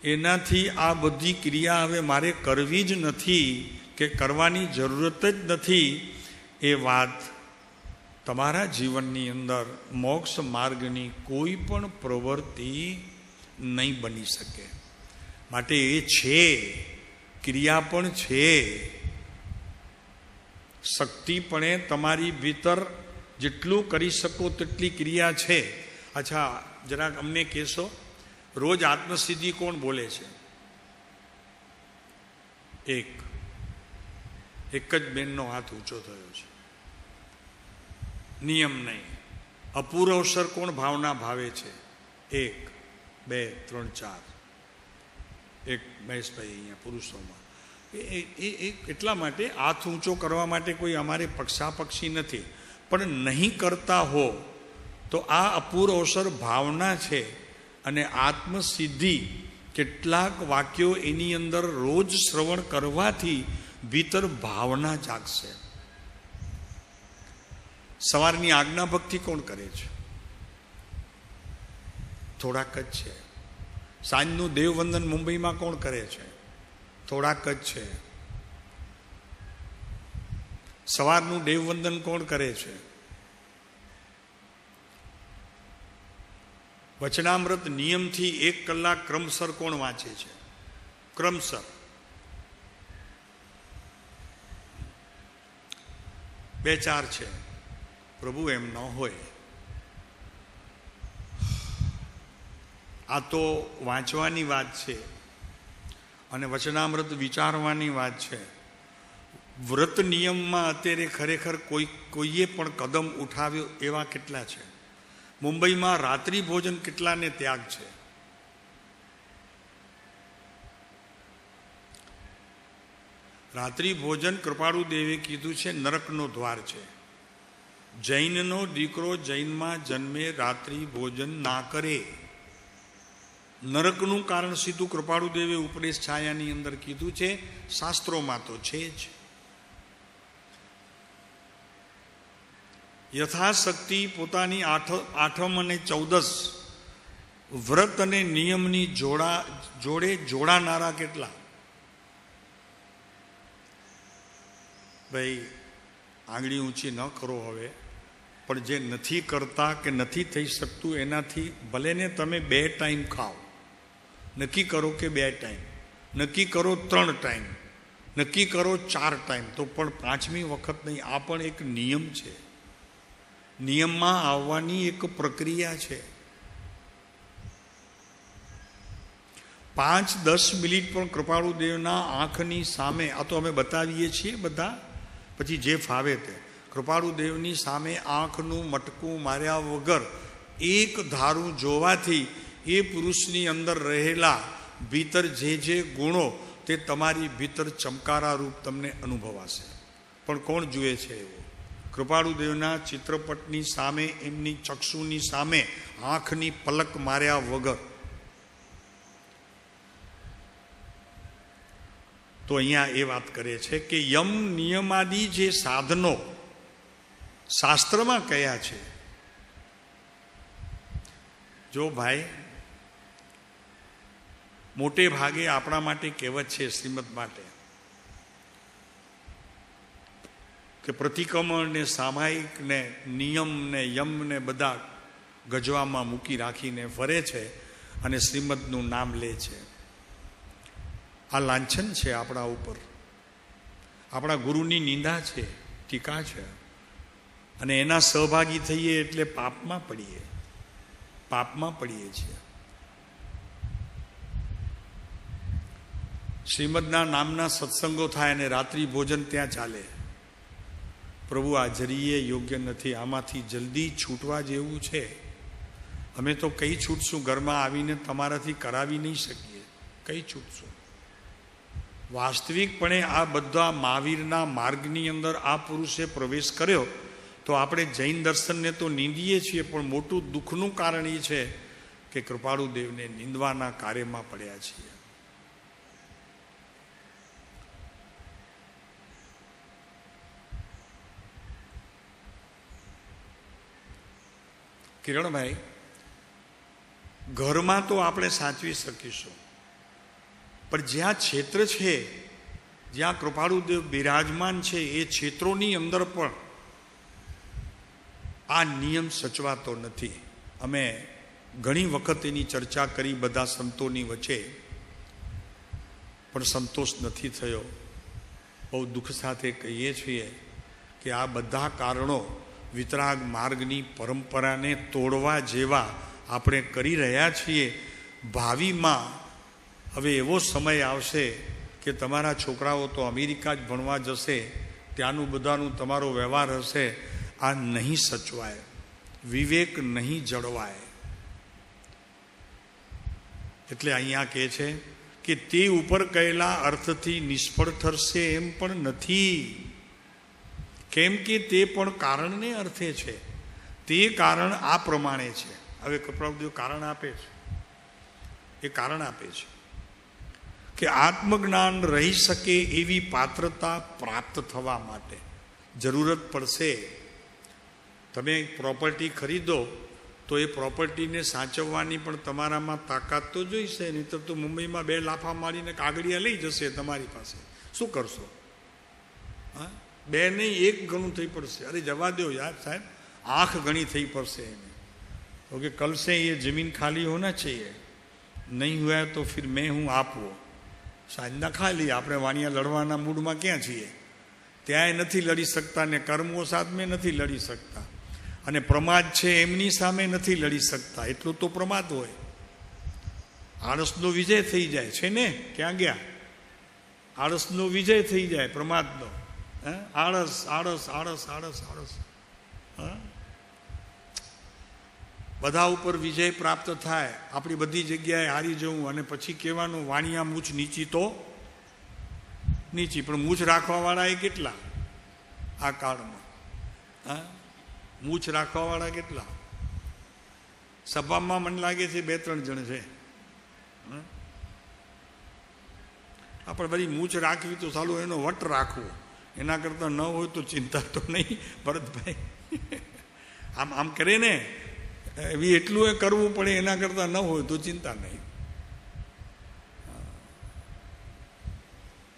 એનાથી આ બધી ક્રિયા હવે મારે કરવી જ નથી કે કરવાની જરૂરત જ નથી, એ વાત તમારા જીવનની અંદર મોક્ષ માર્ગની કોઈ પણ પ્રવૃત્તિ નહીં બની શકે. માટે એ છે, ક્રિયા પણ છે. શક્તિપણે તમારી ભીતર જેટલું કરી શકો તેટલી ક્રિયા છે. અચ્છા, જરાક અમને કહેશો, રોજ આત્મસિદ્ધિ કોણ બોલે છે? એક જ બેનનો હાથ ઊંચો થયો છે. નિયમ નહીં. અપૂર્વસર કોણ ભાવના ભાવે છે? 1 2 3 4. એક મહેશભાઈ અહીંયા પુરુષોમાં. એ એટલા માટે હાથ ઊંચો કરવા માટે કોઈ અમારે પક્ષાપક્ષી નથી, પણ નહીં કરતા હો તો આ અપૂર્વસર ભાવના છે. અને આત્મસિદ્ધિ કેટલાક વાક્યો એની અંદર રોજ શ્રવણ કરવાથી ભીતર ભાવના જાગશે. સવારની આજ્ઞા ભક્તિ કોણ કરે છે? થોડાક જ છે. સાંજનું દેવવંદન મુંબઈમાં કોણ કરે છે? થોડાક જ છે. સવારનું દેવવંદન કોણ કરે છે? વચનામૃત નિયમથી 1 કલાક ક્રમસર કોણ વાંચે છે? ક્રમસર. બે ચાર છે. પ્રભુ એમ ન હોય. આ તો વાંચવાની વાત છે અને વચનામૃત વિચારવાની વાત છે. વ્રત નિયમમાં અત્યારે ખરેખર કોઈએ પણ કદમ ઉઠાવ્યો એવા કેટલા છે? મુંબઈમાં રાત્રિ ભોજન કેટલાને ત્યાગ છે? રાત્રિ ભોજન કૃપાળુ દેવે કીધું છે નરકનો દ્વાર છે. જૈનનો દીકરો જૈનમાં જન્મે રાત્રિ ભોજન ના કરે. નરકનું કારણ સીધું કૃપાળુ દેવે ઉપદેશ છાયાની અંદર કીધું છે. શાસ્ત્રોમાં તો છે જ. યથાશક્તિ પોતાની આઠમ અને 14 વ્રત અને નિયમની જોડે જોડાનારા કેટલા? ભાઈ આંગળી ઊંચી ન કરો હવે, પણ જે નથી કરતા કે નથી થઈ શકતું એનાથી ભલે ને તમે 2 ટાઈમ ખાઓ, નક્કી કરો કે 2 ટાઈમ, નક્કી કરો 3 ટાઈમ, નક્કી કરો 4 ટાઈમ, તો પણ 5મી વખત નહીં. આ પણ એક નિયમ છે. નિયમમાં આવવાની એક પ્રક્રિયા છે. 5-10 મિનિટ પણ કૃપાળુ દેવના આંખની સામે, આ તો અમે બતાવીએ છીએ બધા, પછી જે ફાવે તે, કૃપાળુ દેવની સામે આંખનું મટકું માર્યા વગર એક ધારું જોવાથી એ પુરુષની અંદર રહેલા ભીતર જે ગુણો તે તમારી ભીતર ચમકારા રૂપ તમને અનુભવાશે. પણ કોણ જુએ છે એવું? કૃપાળુ દેવના ચિત્રપટની સામે, એમની ચક્ષુની સામે આંખની પલક માર્યા વગર. તો અહીંયા એ વાત કરે છે કે યમ નિયમાદી જે સાધનો શાસ્ત્રમાં કયા છે. જો ભાઈ, મોટે ભાગે આપણા માટે કહેવત છે, શ્રીમદ માટે, કે પ્રતિક્રમણ ને સામાયિક ને નિયમ ને યમ ને બધા ગજવામાં મૂકી રાખીને ફરે છે અને શ્રીમદનું નામ લે છે. આ લાંછન છે આપણા ઉપર. આપણા ગુરુની નિંદા છે, ટીકા છે, અને એના સહભાગી થઈએ એટલે પાપમાં પડીએ છીએ. શ્રીમદના નામના સત્સંગો થાય અને રાત્રિ ભોજન ત્યાં ચાલે. પ્રભુ આ જરીએ યોગ્ય નથી. આમાંથી જલ્દી છૂટવા જેવું છે. અમે તો કઈ છૂટશું? ઘરમાં આવીને તમારાથી કરાવી નહીં શકીએ. કઈ છૂટશું? વાસ્તવિકપણે આ બધા મહાવીરના માર્ગની અંદર આ પુરુષે પ્રવેશ કર્યો તો આપણે જૈન દર્શનને તો નિંદીએ છીએ, પણ મોટું દુઃખનું કારણ એ છે કે કૃપાળુ દેવને નિંદવાના કાર્યમાં પડ્યા છીએ. કિરણભાઈ, ઘરમાં તો આપણે સાચવી શકીશું, પણ જ્યાં ક્ષેત્ર છે, જ્યાં કૃપાળુ દેવ બિરાજમાન છે, એ ક્ષેત્રોની અંદર પણ આ નિયમ સચવાતો નથી. અમે ઘણી વખત એની ચર્ચા કરી બધા સંતોની વચ્ચે, પણ સંતોષ નથી થયો. બહુ દુઃખ સાથે કહીએ છીએ કે આ બધા કારણો વિતરાગ માર્ગની પરંપરાને તોડવા જેવા આપણે કરી રહ્યા છીએ. ભાવિમાં હવે એવો સમય આવશે કે તમારા છોકરાઓ તો અમેરિકા જ ભણવા જશે, ત્યાંનું બધાનું તમારો વ્યવહાર હશે. આ નહીં સચવાય, વિવેક નહીં જળવાય. એટલે અહીંયા કહે છે કે તે ઉપર કહેલા અર્થથી નિષ્ફળ થશે એમ પણ નથી, કેમ કે તે પણ કારણને અર્થે છે. તે કારણ આ પ્રમાણે છે. હવે કૃપાળુદેવ કારણ આપે છે, એ કારણ આપે છે. કે આત્મજ્ઞાન રહી શકે એવી પાત્રતા પ્રાપ્ત થવા માટે જરૂરત પડશે. તમે પ્રોપર્ટી ખરીદો તો એ પ્રોપર્ટીને સાચવવાની પણ તમારામાં તાકાત તો જોઈશે, નહીં તો મુંબઈમાં 2 લાફા મારીને કાગળિયા લઈ જશે તમારી પાસે. શું કરશો? હા, 2 નહીં 1 ગણું થઈ પડશે. અરે જવા દો યાર સાહેબ, આંખ ગણી થઈ પડશે એને. क्योंकि कल से ये जमीन खाली होना चाहिए, नहीं हुआ तो फिर मैं हूँ आप वो. સાંજના ખાલી આપણે વાણિયા લડવાના મૂડમાં ક્યાં છીએ? ત્યાંય નથી લડી શકતા ને કર્મો સામે નથી લડી શકતા, અને પ્રમાદ છે એમની સામે નથી લડી શકતા. એટલું તો પ્રમાદ હોય. આળસનો વિજય થઈ જાય છે ને. ક્યાં ગયા? આળસનો વિજય થઈ જાય પ્રમાદનો. આળસ આળસ આળસ આળસ આળસ હા, બધા ઉપર વિજય પ્રાપ્ત થાય. આપણી બધી જગ્યાએ હારી જવું અને પછી કહેવાનું વાણિયા મૂછ નીચી તો નીચી. પણ મૂછ રાખવાવાળા એ કેટલા આ કાળમાં? હા, મૂછ રાખવાવાળા કેટલા? સભામાં મને લાગે છે 2-3 જણ છે. આપણે બધી મૂછ રાખવી તો ચાલુ એનો વટ રાખવો. એના કરતાં ન હોય તો ચિંતા તો નહીં ભરતભાઈ. આમ આમ કરે ને એવી એટલું એ કરવું પડે, એના કરતાં ન હોય તો ચિંતા નહીં.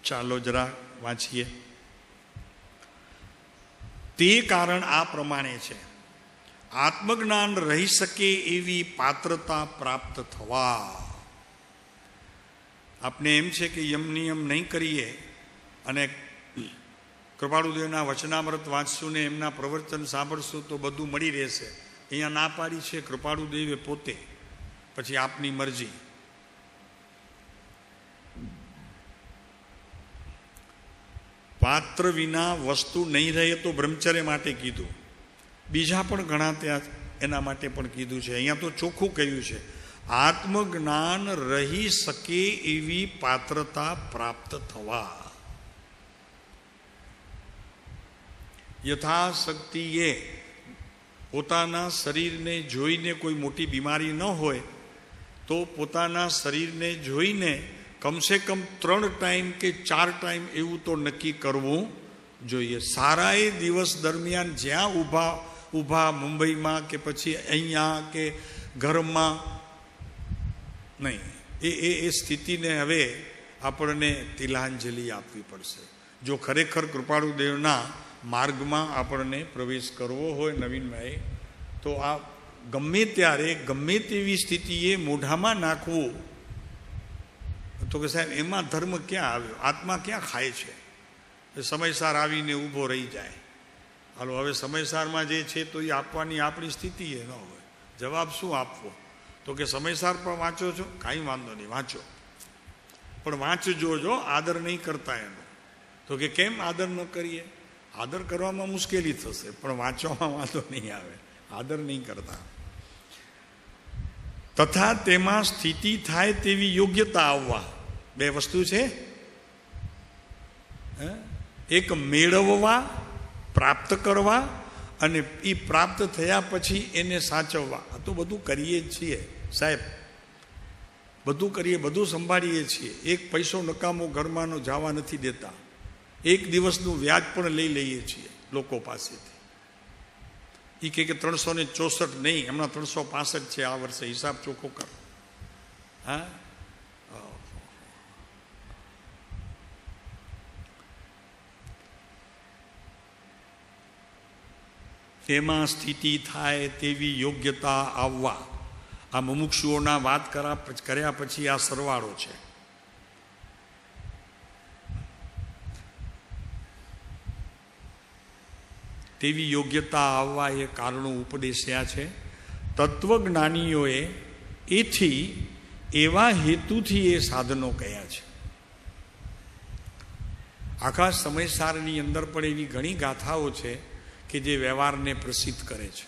ચાલો જરા વાંચીએ. તે કારણ આ પ્રમાણે છે, આત્મજ્ઞાન રહી શકે એવી પાત્રતા પ્રાપ્ત થવા. આપને એમ છે કે યમ નિયમ નહીં કરીએ અને કૃપાળુદેવના વચનામૃત વાંચશું ને એમના પ્રવચન સાંભળશું તો બધું મળી રહેશે. અહીંયા ના પાડી છે કૃપાળુદેવે પોતે. પછી આપની મરજી. પાત્ર વિના વસ્તુ નહીં રહે તો બ્રહ્મચર્ય માટે કીધું. બીજા પણ ઘણા ત્યાં એના માટે પણ કીધું છે. અહીંયા તો ચોખ્ખું કહ્યું છે, આત્મજ્ઞાન રહી શકે એવી પાત્રતા પ્રાપ્ત થવા. યથાશક્તિએ પોતાના શરીરને જોઈને કોઈ મોટી બીમારી ન હોય તો પોતાના શરીરને જોઈને કમસે કમ 3 ટાઈમ કે 4 ટાઈમ એવું તો નક્કી કરવું જોઈએ. સારાએ દિવસ દરમિયાન જ્યાં ઊભા મુંબઈમાં કે પછી અહીંયા કે ઘરમાં નહીં, એ સ્થિતિને હવે આપણને તિલાંજલિ આપવી પડશે. જો ખરેખર કૃપાળુદેવના માર્ગમાં આપણને પ્રવેશ કરવો હોય નવીનભાઈ, તો આ ગમે ત્યારે ગમે તેવી સ્થિતિએ મોઢામાં નાખવું તો કે સાહેબ એમાં ધર્મ ક્યાં આવ્યો? આત્મા ક્યાં ખાય છે? સમયસાર આવીને ઊભો રહી જાય. હાલો હવે સમયસારમાં જે છે તો એ આપવાની આપણી સ્થિતિ એ ન હોય. જવાબ શું આપવો? તો કે સમયસાર પણ વાંચો છો, કાંઈ વાંધો નહીં વાંચો, પણ વાંચજો જો આદર નહીં કરતા એનો. તો કે કેમ આદર ન કરીએ? આદર કરવામાં મુશ્કેલી થશે પણ વાંચવામાં વાંધો નહીં આવે. આદર નહીં કરતા. તથા તેમાં સ્થિતિ થાય તેવી યોગ્યતા આવવા. 2 વસ્તુ છે, એક મેળવવા, પ્રાપ્ત કરવા, અને એ પ્રાપ્ત થયા પછી એને સાચવવા. આ તો બધું કરીએ જ છીએ સાહેબ, બધું કરીએ, બધું સંભાળીએ છીએ. 1 પૈસો નકામો ઘરમાંનો જવા નથી દેતા. 1 દિવસનું વ્યાજ પણ લઈ લઈએ છીએ લોકો પાસેથી. એ કે 364 નહીં, હમણાં 365 છે આ વર્ષે. હિસાબ ચોખ્ખો કર. હા, તેમાં સ્થિતિ થાય તેવી યોગ્યતા આવવા. આ મુમુક્ષુઓના વાત કર્યા પછી આ સરવાળો છે. તેવી યોગ્યતા આવવા એ કારણો ઉપદેશ્યા છે. તત્વજ્ઞાનીઓએ એથી એવા હેતુથી એ સાધનો કયા છે. આખા સમયસારની અંદર પણ એવી ઘણી ગાથાઓ છે કે જે વ્યવહારને પ્રસિદ્ધ કરે છે.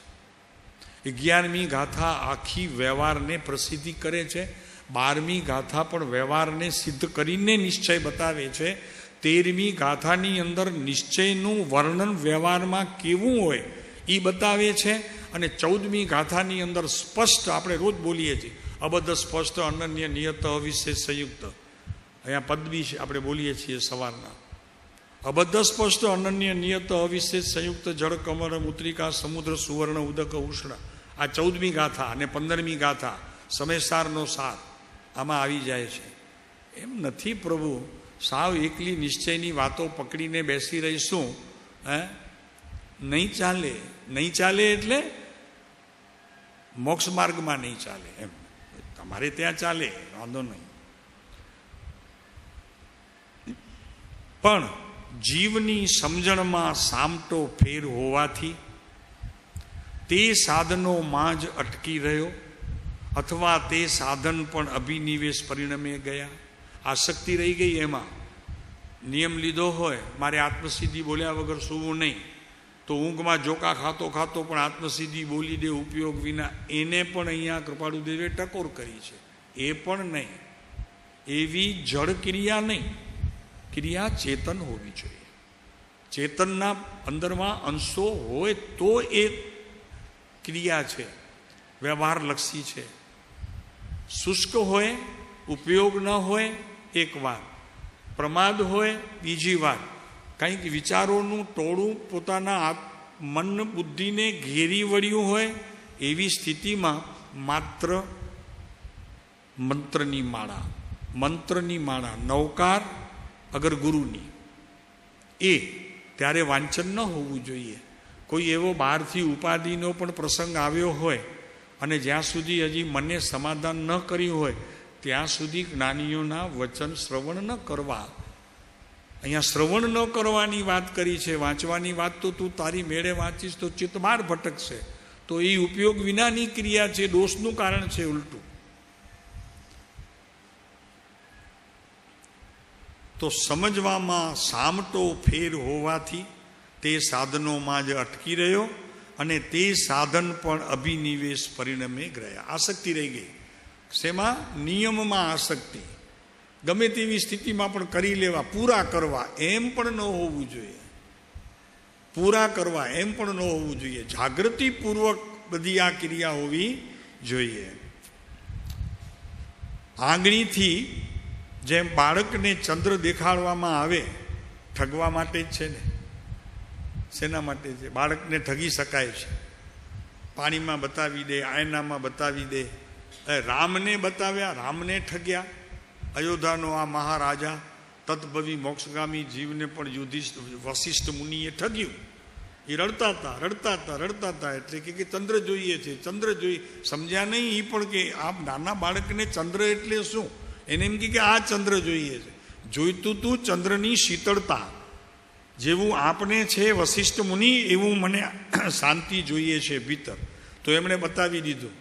11મી ગાથા આખી વ્યવહારને પ્રસિદ્ધિ કરે છે. 12મી ગાથા પણ વ્યવહારને સિદ્ધ કરીને નિશ્ચય બતાવે છે. 13મી ગાથાની અંદર નિશ્ચયનું વર્ણન વ્યવહારમાં કેવું હોય એ બતાવે છે. અને 14મી ગાથાની અંદર સ્પષ્ટ, આપણે રોજ બોલીએ છીએ, અબદ્ધ સ્પષ્ટ અનન્ય નિયત અવિશેષ સંયુક્ત. અહીંયા પદ બી છે, આપણે બોલીએ છીએ સવારના. અબદ્ધ સ્પષ્ટ અનન્ય નિયત અવિશેષ સંયુક્ત જળ કમર મુત્રિકા સમુદ્ર સુવર્ણ ઉદક ઉષ્ણ. આ 14મી ગાથા અને 15મી ગાથા સમયસારનો સાર આમાં આવી જાય છે. એમ નથી પ્રભુ, સાવ એકલી નિશ્ચયની વાતો પકડીને બેસી રહીશું, નહીં ચાલે. નહીં ચાલે એટલે મોક્ષ માર્ગમાં નહીં ચાલે. એમ તમારે ત્યાં ચાલે, વાંધો નહીં, પણ જીવની સમજણમાં સામટો ફેર હોવાથી તે સાધનોમાં જ અટકી રહ્યો, અથવા તે સાધન પણ અભિનિવેશ પરિણમે ગયા. આસક્તિ રહી ગઈ એમાં. નિયમ લીધો હોય મારે આત્મસિદ્ધિ બોલ્યા વગર સૂવું નહીં, તો ઊંઘમાં જોકા ખાતો ખાતો પણ આત્મસિદ્ધિ બોલી દે ઉપયોગ વિના. એને પણ અહીંયા કૃપાળુદેવે ટકોર કરી છે. એ પણ નહીં. એવી જળ ક્રિયા નહીં, ક્રિયા ચેતન હોવી જોઈએ. ચેતનના અંદરમાં અંશો હોય તો એ ક્રિયા છે, વ્યવહારલક્ષી છે. શુષ્ક હોય, ઉપયોગ ન હોય એક વાર, પ્રમાદ હોય બીજી વાર, કંઈક વિચારોનું ટોળું પોતાના મન બુદ્ધિને ઘેરી વળ્યું હોય, એવી સ્થિતિમાં માત્ર મંત્રની માળા, નૌકાર અગર ગુરુની, એ ત્યારે વાંચન ન હોવું જોઈએ. કોઈ એવો બહારથી ઉપાધિનો પણ પ્રસંગ આવ્યો હોય અને જ્યાં સુધી હજી મને સમાધાન ન કર્યું હોય ત્યાં સુધી જ્ઞાનીઓના વચન શ્રવણ ન કરવા. અહીંયા શ્રવણ ન કરવાની વાત કરી છે. વાંચવાની વાત તો તું તારી મેળે વાંચીશ તો ચિત્તમાર ભટકશે, તો એ ઉપયોગ વિનાની ક્રિયા છે, દોષનું કારણ છે ઉલટું. તો સમજવામાં સામટો ફેર હોવાથી તે સાધનોમાં જ અટકી રહ્યો અને તે સાધન પણ અભિનિવેશ પરિણમે ગયા. આસક્તિ રહી ગઈ. શેમાં? નિયમમાં આસક્તિ. ગમે તેવી સ્થિતિમાં પણ કરી લેવા, પૂરા કરવા એમ પણ ન હોવું જોઈએ. પૂરા કરવા એમ પણ ન હોવું જોઈએ. જાગૃતિપૂર્વક બધી આ ક્રિયા હોવી જોઈએ. આંગળીથી જેમ બાળકને ચંદ્ર દેખાડવામાં આવે, ઠગવા માટે જ છે ને. શેના માટે છે? બાળકને ઠગી શકાય છે. પાણીમાં બતાવી દે, આયનામાં બતાવી દે. રામને બતાવ્યા, રામને ઠગ્યા. અયોધ્યાનો આ મહારાજા તત્ભવી મોક્ષગામી જીવને પણ વશિષ્ઠ મુનિએ ઠગ્યું. એ રડતા હતા એટલે કે ચંદ્ર જોઈએ છે, ચંદ્ર જોઈએ. સમજ્યા નહીં એ પણ કે આ નાના બાળકને ચંદ્ર એટલે શું? એને એમ કે આ ચંદ્ર જોઈએ છે. જોઈતું તું ચંદ્રની શીતળતા, જેવું આપને છે વશિષ્ઠ મુનિ, એવું મને શાંતિ જોઈએ છે ભીતર. તો એમણે બતાવી દીધું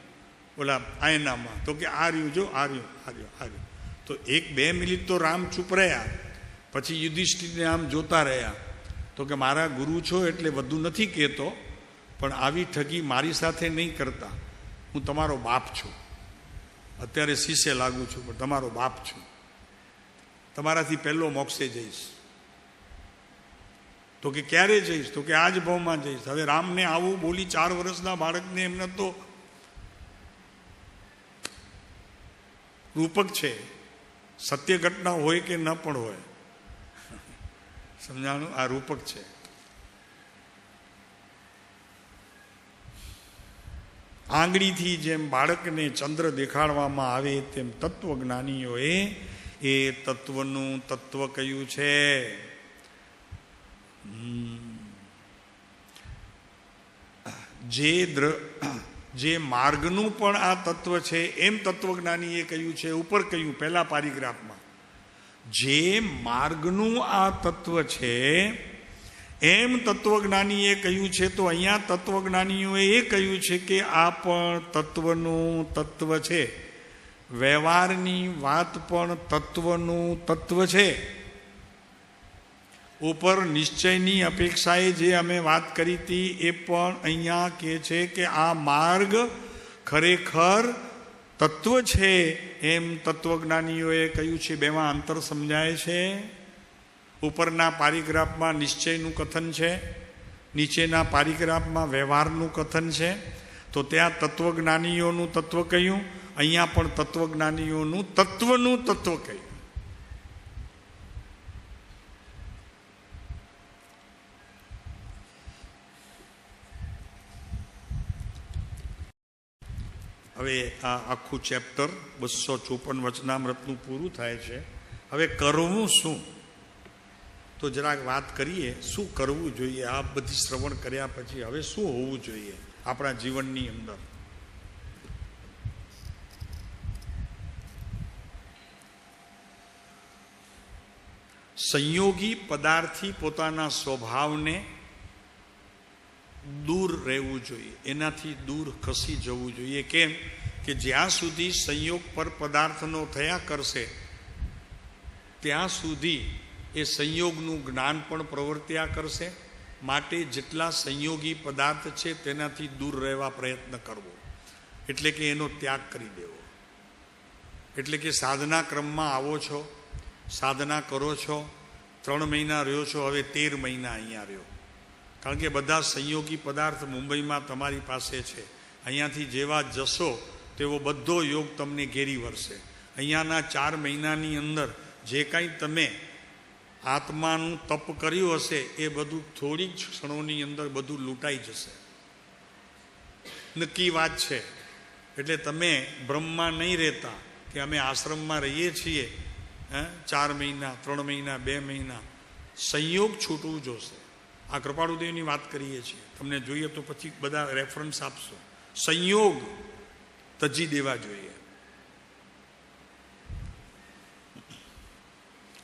ઓલા આયનામાં. તો કે આ રહ્યું, જો આ રહ્યું. તો 1-2 મિનિટ તો રામ ચૂપ રહ્યા. પછી યુધિષ્ઠિરને આમ જોતા રહ્યા. તો કે મારા ગુરુ છો એટલે વધુ નથી કહેતો, પણ આવી ઠગી મારી સાથે નહીં કરતા. હું તમારો બાપ છું, અત્યારે શિષ્ય લાગુ છું, પણ તમારો બાપ છું. તમારાથી પહેલો મોક્ષે જઈશ. તો કે ક્યારે જઈશ? તો કે આજ ભાવમાં જઈશ. હવે રામને આવું બોલી 4 વર્ષના બાળકને એમને તો રૂપક છે. સત્ય ઘટના હોય કે ન પણ હોય, સમજાણું? આ રૂપક છે. આંગળીથી જેમ બાળકને ચંદ્ર દેખાડવામાં આવે તેમ તત્વજ્ઞાનીઓએ એ તત્વનું તત્વ કયું છે. જે માર્ગનું પણ આ તત્વ છે એમ તત્વજ્ઞાનીએ કહ્યું છે. ઉપર કહ્યું પહેલા પારિગ્રાફમાં, જે માર્ગનું આ તત્વ છે એમ તત્વજ્ઞાનીએ કહ્યું છે. તો અહીંયા તત્વજ્ઞાનીઓએ એ કહ્યું છે કે આ પણ તત્વનું તત્વ છે. વ્યવહારની વાત પણ તત્વનું તત્વ છે. ઉપર નિશ્ચયની અપેક્ષાએ જે અમે વાત કરી હતી એ પણ અહીંયા કહે છે કે આ માર્ગ ખરેખર તત્વ છે એમ તત્વજ્ઞાનીઓએ કહ્યું છે. બેમાં અંતર સમજાય છે. ઉપરના પારિગ્રાફમાં નિશ્ચયનું કથન છે, નીચેના પારિગ્રાફમાં વ્યવહારનું કથન છે. તો ત્યાં તત્વજ્ઞાનીઓનું તત્વ કહ્યું, અહીંયા પણ તત્વજ્ઞાનીઓનું તત્વનું તત્વ કહ્યું. હવે આ આખું ચેપ્ટર 254 વચનામૃતનું પૂરું થાય છે. હવે કરવું શું, તો જરાક વાત કરીએ. શું કરવું જોઈએ આ બધી શ્રવણ કર્યા પછી? હવે શું હોવું જોઈએ આપણા જીવનની અંદર? સંયોગી પદાર્થથી પોતાના સ્વભાવને દૂર રહેવું જોઈએ, એનાથી દૂર ખસી જવું જોઈએ. કેમ કે જ્યાં સુધી સંયોગ પર પદાર્થનો થયા કરશે ત્યાં સુધી એ સંયોગનું જ્ઞાન પણ પ્રવર્ત્યા કરશે. માટે જેટલા સંયોગી પદાર્થ છે તેનાથી દૂર રહેવા પ્રયત્ન કરવો, એટલે કે એનો ત્યાગ કરી દેવો. એટલે કે સાધના ક્રમમાં આવો છો, સાધના કરો છો, 3 મહિના રહ્યો છો, હવે 13 મહિના અહીંયા રહ્યો. કારણ કે બધા સંયોગી પદાર્થ મુંબઈમાં તમારી પાસે છે. અહીંયાથી જેવા જશો તેવો બધો યોગ તમને ઘેરી વળશે. અહીંયાના 4 મહિનાની અંદર જે કાંઈ તમે આત્માનું તપ કર્યું હશે એ બધું થોડીક ક્ષણોની અંદર બધું લૂંટાઈ જશે. નક્કી વાત છે. એટલે તમે બ્રહ્મમાં નહીં રહેતા કે અમે આશ્રમમાં રહીએ છીએ 4 મહિના, 3 મહિના, 2 મહિના. સંયોગ છૂટવું જોશે. આ કૃપાળુદેવની વાત કરીએ છીએ. તમને જોઈએ તો પછી બધા રેફરન્સ આપશો. સંયોગ તજી દેવા જોઈએ.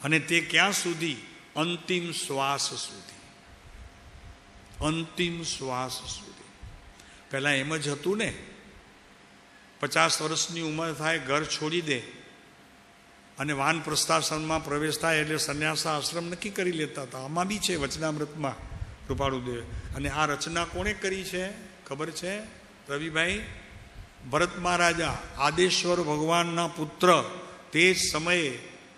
અને તે ક્યાં સુધી? અંતિમ શ્વાસ સુધી. અંતિમ શ્વાસ સુધી. પહેલાં એમ જ હતું ને, 50 વર્ષની ઉંમર થાય ઘર છોડી દે અને વાનપ્રસ્થાશ્રમમાં પ્રવેશ થાય એટલે સંન્યાસા આશ્રમ નક્કી કરી લેતા હતા. આમાં બી છે વચનામૃતમાં કૃપાળુદેવ. અને આ રચના કોણે કરી છે ખબર છે રવિભાઈ? ભરત મહારાજા, આદેશ્વર ભગવાનના પુત્ર, તે જ સમયે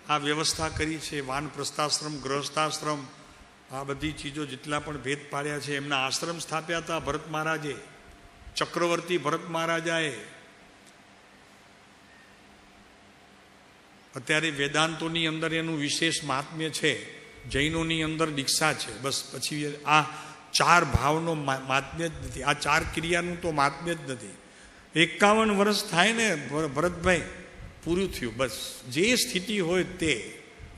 આ વ્યવસ્થા કરી છે. વાનપ્રસ્થાશ્રમ, ગૃહસ્થાશ્રમ, આ બધી ચીજો જેટલા પણ ભેદ પાડ્યા છે એમના આશ્રમ સ્થાપ્યા હતા ભરત મહારાજે, ચક્રવર્તી ભરત મહારાજાએ. અત્યારે વેદાંતોની અંદર એનું વિશેષ મહાત્મ્ય છે, જૈનોની અંદર દીક્ષા છે. બસ પછી આ 4 ભાવનો મહાત્મ્ય જ નથી, આ 4 ક્રિયાનું તો મહાત્મ્ય જ નથી. 51 વર્ષ થાય ને ભરતભાઈ, પૂરું થયું. બસ જે સ્થિતિ હોય તે.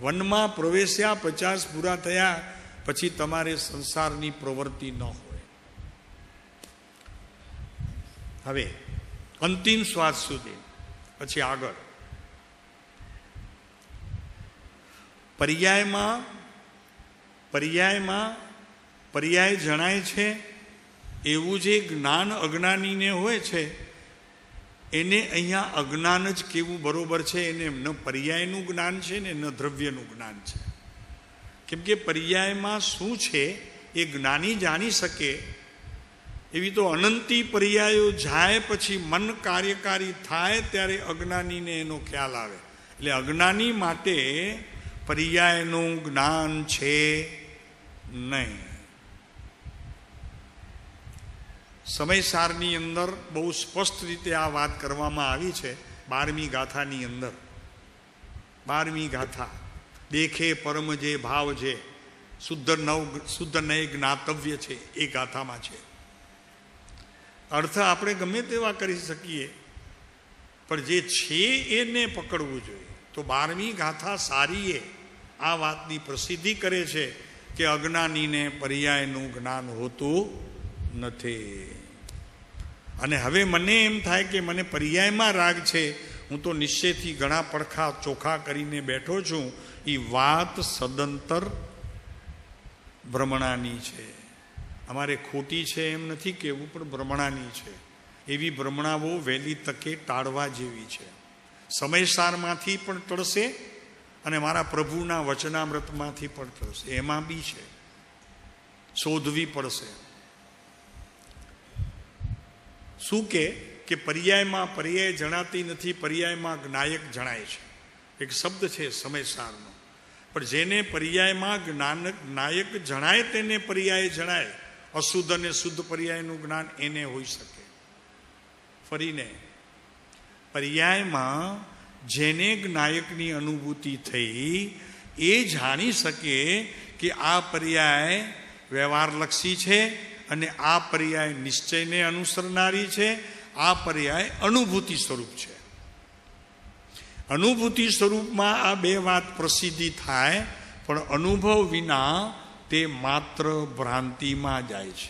વનમાં પ્રવેશ્યા, 50 પૂરા થયા પછી તમારે સંસારની પ્રવૃત્તિ ન હોય. હવે અંતિમ શ્વાસ સુધી. પછી આગળ પર્યાય જણાય છે. એવું જે જ્ઞાન અજ્ઞાનીને હોય છે એને અહીંયા અજ્ઞાન જ કેવું બરોબર છે. એને ન પર્યાયનું જ્ઞાન છે ને ન દ્રવ્યનું જ્ઞાન છે. કેમ કે પર્યાયમાં શું છે એ જ્ઞાની જાણી શકે. એવી તો અનંતી પર્યાયો જાય પછી મન કાર્યકારી થાય ત્યારે અજ્ઞાનીને એનો ખ્યાલ આવે. એટલે અજ્ઞાની માટે પર્યાયનું જ્ઞાન છે નહીં. સમયસારની અંદર બહુ સ્પષ્ટ રીતે આ વાત કરવામાં આવી છે 12મી ગાથાની અંદર. 12મી ગાથા, દેખે પરમ જે ભાવ છે, શુદ્ધ નય જ્ઞાતવ્ય છે, એ ગાથામાં છે. અર્થ આપણે ગમે તેવા કરી શકીએ પણ જે છે એને પકડવું જોઈએ. તો 12મી ગાથા સારીએ આ વાતની પ્રસિદ્ધિ કરે છે કે અજ્ઞાનીને પર્યાયનું જ્ઞાન હોતું નથી. અને હવે મને એમ થાય કે મને પર્યાયમાં રાગ છે, હું તો નિશ્ચયથી ઘણા પડખા ચોખા કરીને બેઠો છું. એ વાત સદંતર ભ્રમણાની છે. અમારે ખોટી છે એમ નથી કહેવું, પણ ભ્રમણાની છે. એવી ભ્રમણાઓ વહેલી તકે ટાળવા જેવી છે. સમયસારમાંથી પણ ટળશે અને મારા પ્રભુના વચનામૃતમાંથી પણ ટળશે. એમાં બી છે, શોધવી પડશે. શું કે પર્યાયમાં પર્યાય જણાતી નથી, પર્યાયમાં જ્ઞાયક જણાય છે. એક શબ્દ છે સમયસારનો. પણ જેને પર્યાયમાં જ્ઞાયક જણાય તેને પર્યાય જણાય. અશુદ્ધ અને શુદ્ધ પર્યાયનું જ્ઞાન એને હોઈ શકે. ફરીને પર્યાયમાં જેને જ્ઞાયકની અનુભૂતિ થઈ એ જાણી શકે કે આ પર્યાય વ્યવહારલક્ષી છે અને આ પર્યાય નિશ્ચયને અનુસરનારી છે, આ પર્યાય અનુભૂતિ સ્વરૂપ છે. અનુભૂતિ સ્વરૂપમાં આ બે વાત પ્રસિદ્ધિ થાય, પણ અનુભવ વિના તે માત્ર ભ્રાંતિમાં જાય છે.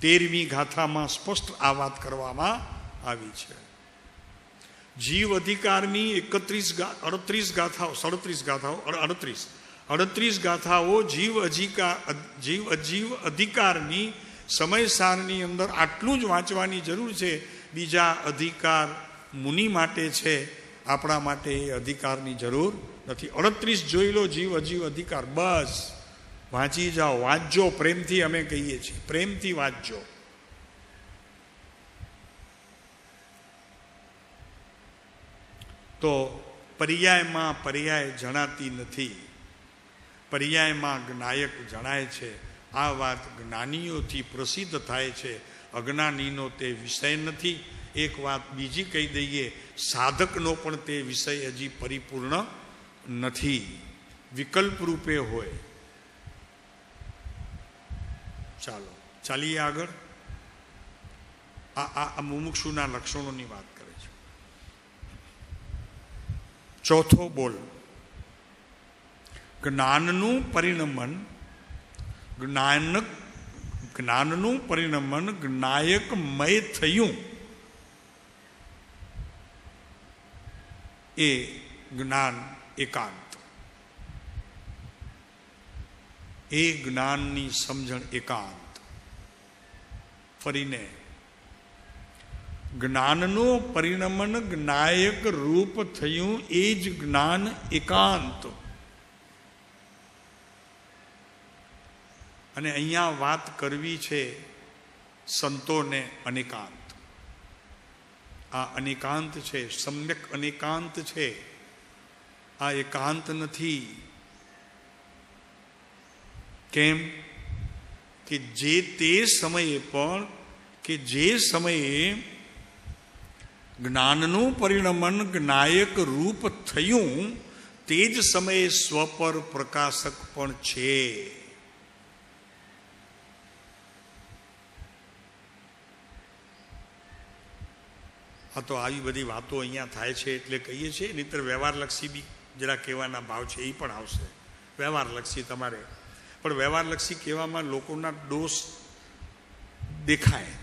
13મી ગાથામાં સ્પષ્ટ આ વાત કરવામાં આવી છે. જીવ અધિકારની 38 ગાથાઓ જીવ અજીવ અધિકારની સમયસારની અંદર આટલું જ વાંચવાની જરૂર છે. બીજા અધિકાર મુનિ માટે છે, આપણા માટે એ અધિકારની જરૂર નથી. 38 જોઈ લો, જીવ અજીવ અધિકાર, બસ વાંચી જાઓ, વાંચજો પ્રેમથી. અમે કહીએ છીએ પ્રેમથી વાંચજો. તો પર્યાયમાં પર્યાય જણાતી નથી, પર્યાયમાં જ્ઞાયક જણાય છે. આ વાત જ્ઞાનીઓથી પ્રસિદ્ધ થાય છે, અજ્ઞાનીનો તે વિષય નથી. એક વાત બીજી કહી દઈએ, સાધકનો પણ તે વિષય હજી પરિપૂર્ણ નથી, વિકલ્પ રૂપે હોય. ચાલો ચાલીએ આગળ. આ મુમુક્ષુના લક્ષણોની વાત કરે છે. ચોથો બોલ, જ્ઞાનનું પરિણમન જ્ઞાયકમય થયું એ જ્ઞાન એકાંત. એ જ્ઞાનની સમજણ એકાંત. ફરીને, જ્ઞાનનું પરિણમન જ્ઞાયક રૂપ થયું એ જ જ્ઞાન એકાંત. અને અહીંયા વાત કરવી છે સંતોને અનેકાંત. આ અનેકાંત છે, સમ્યક અનેકાંત છે, આ એકાંત નથી. કેમ કે તે સમયે પણ જે સમયે જ્ઞાનનું પરિણમન જ્ઞાયક રૂપ થયું તે જ સમયે સ્વપર પ્રકાશક પણ છે. આ તો આવી બધી વાતો અહીંયા થાય છે એટલે કહીએ છીએ, નહીંતર વ્યવહારલક્ષી બી જરા કહેવાના ભાવ છે, એ પણ આવશે. વ્યવહારલક્ષી તમારે પણ વ્યવહારલક્ષી કહેવામાં લોકોના દોષ દેખાય,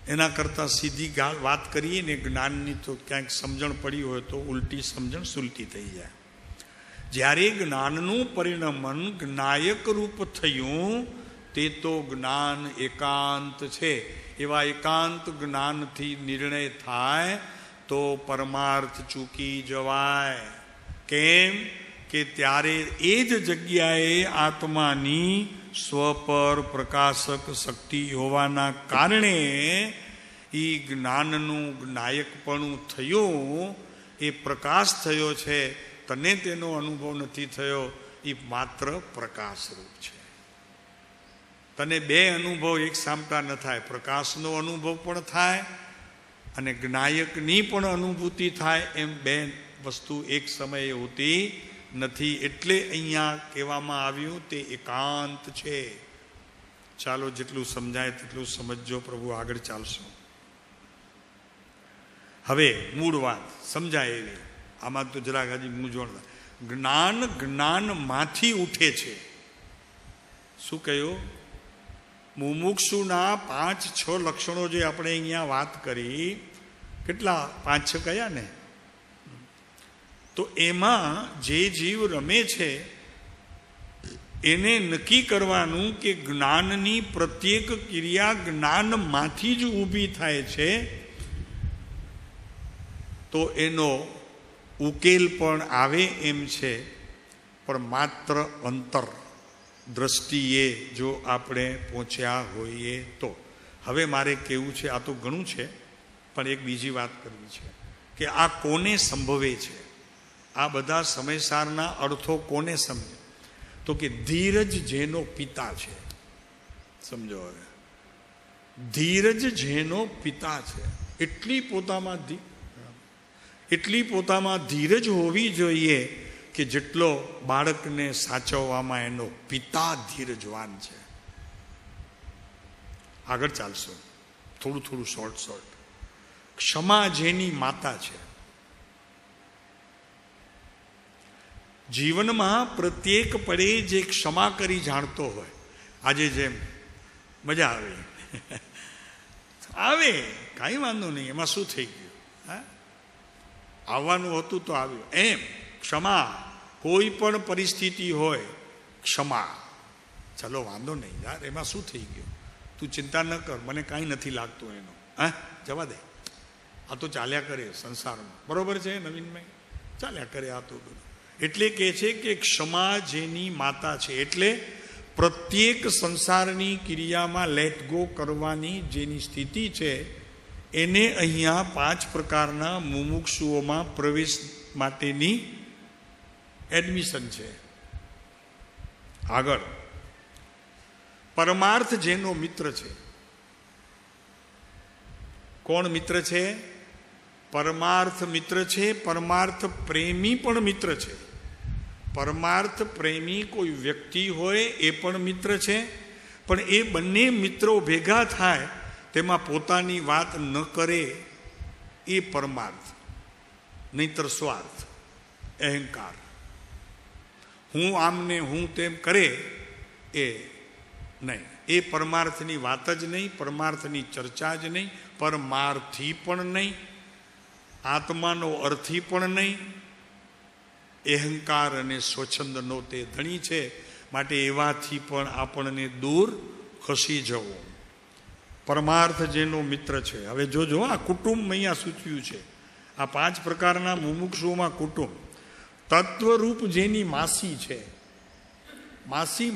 એના કરતાં સીધી વાત કરીએ ને જ્ઞાનની, તો ક્યાંક સમજણ પડી હોય તો ઉલટી સમજણ સુલટી થઈ જાય. જ્યારે જ્ઞાનનું પરિણમન જ્ઞાયક રૂપ થયું તે તો જ્ઞાન એકાંત છે. એવા એકાંત જ્ઞાનથી નિર્ણય થાય તો પરમાર્થ ચૂકી જવાય. કેમ કે ત્યારે એ જ જગ્યાએ આત્માની સ્વપર પ્રકાશક શક્તિ હોવાના કારણે એ જ્ઞાનનું જ્ઞાયકપણું થયું, એ પ્રકાશ થયો છે. તને તેનો અનુભવ નથી થયો, એ માત્ર પ્રકાશરૂપ છે. તને બે અનુભવ એક સામટા ન થાય, પ્રકાશનો અનુભવ પણ થાય અને જ્ઞાયકની પણ અનુભૂતિ થાય. એમ બે વસ્તુ એક સમયે હોતી નથી. એટલે અહીંયા કહેવામાં આવ્યું તે એકાંત છે. ચાલો જેટલું સમજાય તેટલું સમજજો, પ્રભુ આગળ ચાલશો. હવે મૂળ વાત સમજાય એવી, આમાં તો જરાક હજી મૂંઝવણ. જ્ઞાનમાંથી ઉઠે છે. શું કહ્યું? મુમુક્ષુના 5-6 લક્ષણો જે આપણે અહીંયા વાત કરી, કેટલા 5-6 કયા ને? તો એમાં જે જીવ રમે છે એને નક્કી કરવાનું કે જ્ઞાનની પ્રત્યેક ક્રિયા જ્ઞાનમાંથી જ ઊભી થાય છે. તો એનો ઉકેલ પણ આવે એમ છે, પણ માત્ર અંતર દ્રષ્ટિએ જો આપણે પહોંચ્યા હોઈએ તો. હવે મારે કહેવું છે, આ તો ઘણું છે, પણ એક બીજી વાત કરવી છે કે આ કોને સંભવે છે? આ બધા સમયસારના અર્થો કોને સમજે? તો કે ધીરજ જેનો પિતા છે. સમજો હવે, ધીરજ જેનો પિતા છે, એટલી પોતામાં ધીરજ હોવી જોઈએ કે જેટલો બાળકને સાચવવામાં એનો પિતા ધીરજવાન છે. આગળ ચાલશો. થોડું થોડું શોર્ટ. ક્ષમા જેની માતા છે. જીવનમાં પ્રત્યેક પળે જે ક્ષમા કરી જાણતો હોય, આજે જેમ મજા આવે કાંઈ વાંધો નહીં, એમાં શું થઈ ગયું, હા આવવાનું હતું તો આવ્યું, એમ ક્ષમા. કોઈ પણ પરિસ્થિતિ હોય ક્ષમા, ચલો વાંધો નહીં યાર, એમાં શું થઈ ગયું, તું ચિંતા ન કર, મને કાંઈ નથી લાગતું એનો, હા જવા દે, આ તો ચાલ્યા કરે સંસારમાં. બરોબર છે નવીનભાઈ, ચાલ્યા કરે આ તો બધું. એટલે કહે છે કે ક્ષમા જેની માતા છે. એટલે પ્રત્યેક સંસારની ક્રિયામાં લેટ ગો કરવાની જેની સ્થિતિ છે, એને અહીંયા 5 પ્રકારના મુમુક્ષુઓમાં પ્રવેશ માટેની એડમિશન છે. આગળ પરમાર્થ જેનો મિત્ર છે. કોણ મિત્ર છે? પરમાર્થ મિત્ર છે. પરમાર્થ પ્રેમી પણ મિત્ર છે. પરમાર્થ પ્રેમી કોઈ વ્યક્તિ હોય એ પણ મિત્ર છે, પણ એ બંને મિત્રો ભેગા થાય તેમાં પોતાની વાત ન કરે એ પરમાર્થ, નહીતર સ્વાર્થ, અહંકાર, હું આમને હું તેમ કરે એ નહીં. એ પરમાર્થની વાત જ નહીં, પરમાર્થની ચર્ચા જ નહીં, પરમાર્થી પણ નહીં, આત્માનો અર્થી પણ નહીં. અહંકાર અને સ્વચ્છંદનો તે ધણી છે, માટે એવાથી પણ આપણને દૂર ખસી જવો. પરમાર્થ જેનો મિત્ર છે. હવે જોજો, આ કુટુંબ અહીંયા સૂચવ્યું છે. આ 5 પ્રકારના મુમુક્ષુઓમાં કુટુંબ. તત્વરૂપ જેની માસી છે. માસી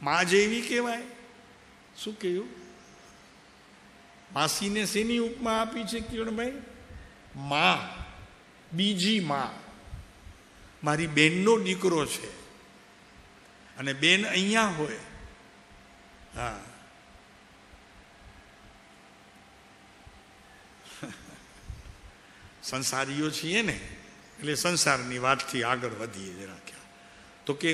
માં જેવી કહેવાય. શું કહ્યું? માસીને શેની ઉપમા આપી છે કિરણભાઈ? માં, બીજી માં. મારી બેનનો દીકરો છે અને બેન અહીંયા હોય, હા સંસારીઓ છીએ ને, એટલે સંસારની વાતથી આગળ વધીએ જરા. તો કે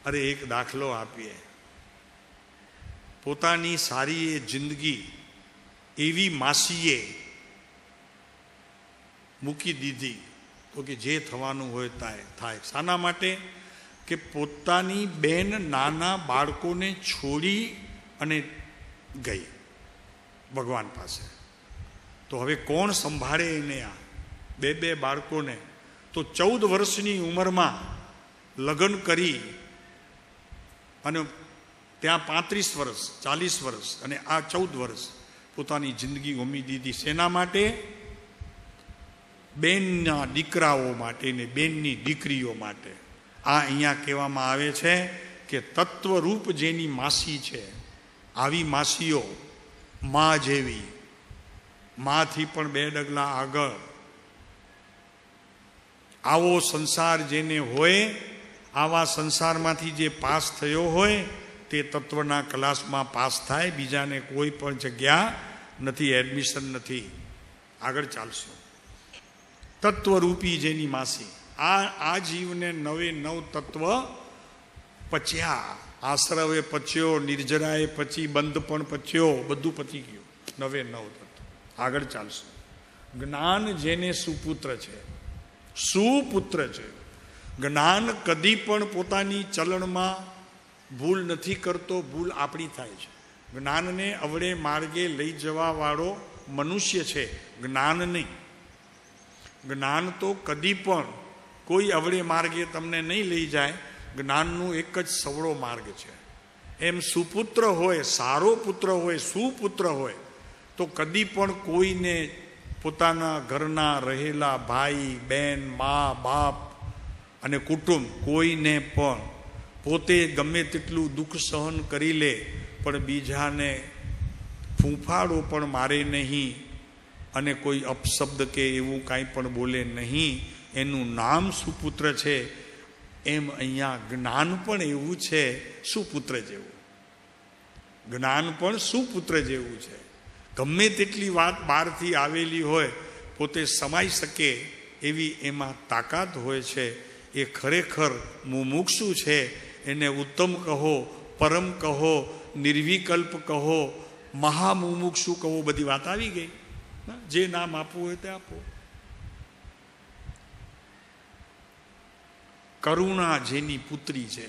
અરે એક દાખલો આપીએ. પોતાની સારી એ જિંદગી એવી માસીએ મૂકી દીધી, તો કે જે થવાનું હોય થાય. શાના માટે? કે પોતાની બેન નાના બાળકોને છોડી અને ગઈ ભગવાન પાસે. તો હવે કોણ સંભાળે એને? આ 2 બાળકોને. તો 14 વર્ષની ઉંમરમાં લગ્ન કરી અને ત્યાં 35 વર્ષ 40 વર્ષ અને આ 14 વર્ષ પોતાની જિંદગી હોમી દીધી. શેના માટે? બેનના દીકરાઓ માટે ને બેનની દીકરીઓ માટે. આ અહીંયા કહેવામાં આવે છે કે તત્વરૂપ જેની માસી છે, આવી માસીઓ માં જેવી, માથી પણ 2 ડગલા આગળ. આવો સંસાર જેને હોય, આવા સંસારમાંથી જે પાસ થયો હોય તે તત્વના ક્લાસમાં પાસ થાય. બીજાને કોઈ પણ જગ્યા નથી, એડમિશન નથી. આગળ ચાલશું. તત્વરૂપી જેની માસી. આ જીવને 9 તત્વ પચ્યા. આશ્રવે પચ્યો, નિર્જરાએ પચી, બંધ પણ પચ્યો, બધું પચી ગયું. 9 તત્વ. આગળ ચાલશું. જ્ઞાન જેને સુપુત્ર છે. સુપુત્ર છે. જ્ઞાન કદી પણ પોતાની ચલણમાં ભૂલ નથી કરતો, ભૂલ આપણી થાય છે. જ્ઞાનને અવળે માર્ગે લઈ જવા વાળો મનુષ્ય છે, જ્ઞાન નહીં. જ્ઞાન તો કદી પણ કોઈ અવળે માર્ગે તમને નહીં લઈ જાય. જ્ઞાનનું એક જ સવળો માર્ગ છે. એમ સુપુત્ર હોય, સારો પુત્ર હોય, સુપુત્ર હોય તો કદી પણ કોઈને પોતાના ઘરના રહેલા ભાઈ બહેન, મા બાપ અને કુટુંબ, કોઈને પણ પોતે ગમે તેટલું દુઃખ સહન કરી લે પણ બીજાને ફૂંફાડો પણ મારે નહીં અને કોઈ અપશબ્દ કે એવું કાંઈ પણ બોલે નહીં. એનું નામ સુપુત્ર છે. એમ અહીંયા જ્ઞાન પણ એવું છે, સુપુત્ર જેવું. જ્ઞાન પણ સુપુત્ર જેવું છે. ગમે તેટલી વાત બહારથી આવેલી હોય, પોતે સમાઈ શકે એવી એમાં તાકાત હોય છે. એ ખરેખર મુમુક્ષુ છે. એને ઉત્તમ કહો પરમ કહો, નિર્વિકલ્પ કહો, મહામુમુક્ષુ કહો, બધી વાત આવી ગઈ. જે નામ આપવું હોય તે આપો. કરુણા જેની પુત્રી છે,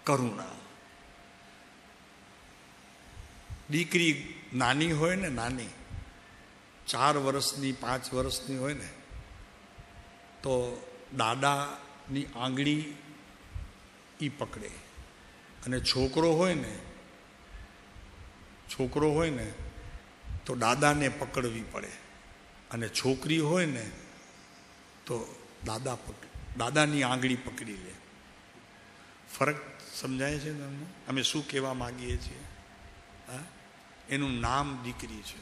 કરુણા. દીકરી નાની હોય ને, નાની 4 વર્ષની 5 વર્ષની હોય ને, તો દાદાની આંગળી ઈ પકડે. અને છોકરો હોય ને તો દાદાને પકડવી પડે. અને છોકરી હોય ને તો દાદાની આંગળી પકડી લે. ફરક સમજાય છે તમને? અમે શું કહેવા માંગીએ છીએ? હા, એનું નામ દીકરી છે.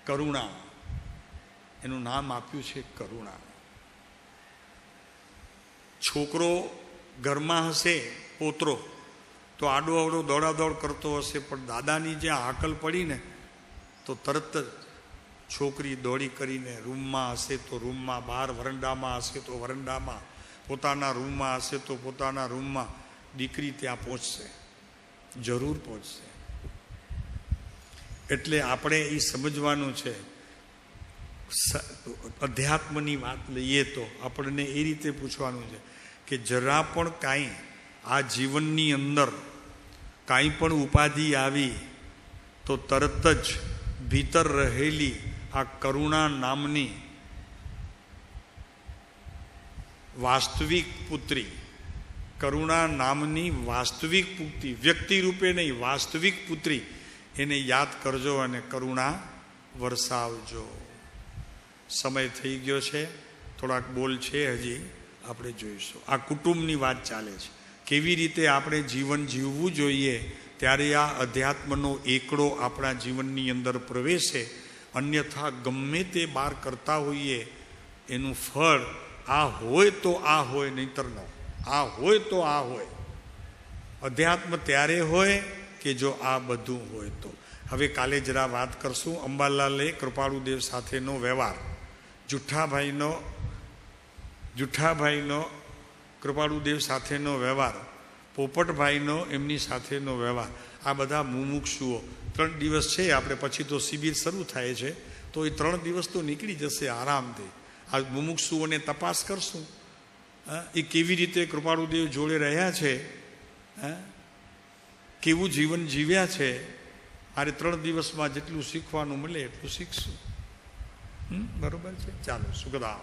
કરુણા, એનું નામ આપ્યું છે કરુણા. છોકરો ઘરમાં હશે, પોતરો, તો આડો અવડો દોડાદોડ કરતો હશે, પણ દાદાની જે હાકલ પડી ને તો તરત જ છોકરી દોડી કરીને રૂમમાં હશે તો રૂમમાં, બહાર વરંડામાં હશે તો વરંડામાં, પોતાના રૂમમાં હશે તો પોતાના રૂમમાં, દીકરી ત્યાં પહોંચશે, જરૂર પહોંચશે. એટલે આપણે એ સમજવાનું છે. અધ્યાત્મની વાત લઈએ તો આપણને એ રીતે પૂછવાનું છે કે જરા પણ કાંઈ આ જીવનની અંદર કાંઈ પણ ઉપાધિ આવી તો તરત જ ભીતર રહેલી આ કરુણા નામની વાસ્તવિક પુત્રી, કરુણા નામની વાસ્તવિક પુત્રી, વ્યક્તિ રૂપે નહીં, વાસ્તવિક પુત્રી, એને યાદ કરજો અને કરુણા વરસાવજો. સમય થઈ ગયો છે, થોડાક બોલ છે હજી, આપણે જોઈશું. આ કુટુંબની વાત ચાલે છે, કેવી રીતે આપણે જીવન જીવવું જોઈએ. ત્યારે આ અધ્યાત્મનો એકડો આપણા જીવનની અંદર પ્રવેશે. અન્યથા ગમે તે બહાર કરતા હોઈએ એનું ફળ આ હોય તો આ હોય, નહીંતર ન. આ હોય તો આ હોય. અધ્યાત્મ ત્યારે હોય કે જો આ બધું હોય તો. હવે કાલે જરા વાત કરશું અંબાલાલે કૃપાળુદેવ સાથેનો વ્યવહાર, જુઠ્ઠાભાઈનો કૃપાળુદેવ સાથેનો વ્યવહાર, પોપટભાઈનો એમની સાથેનો વ્યવહાર. આ બધા મુમુક્ષુઓ 3 દિવસ છે, આપણે પછી તો શિબિર શરૂ થાય છે, તો એ 3 દિવસ તો નીકળી જશે આરામથી. આ મુમુક્ષુઓને તપાસ કરશું, એ કેવી રીતે કૃપાળુદેવ જોડે રહ્યા છે, કેવું જીવન જીવ્યા છે. મારે 3 દિવસમાં જેટલું શીખવાનું મળે એટલું શીખશું. બરોબર છે? ચાલો, સુખદાવ.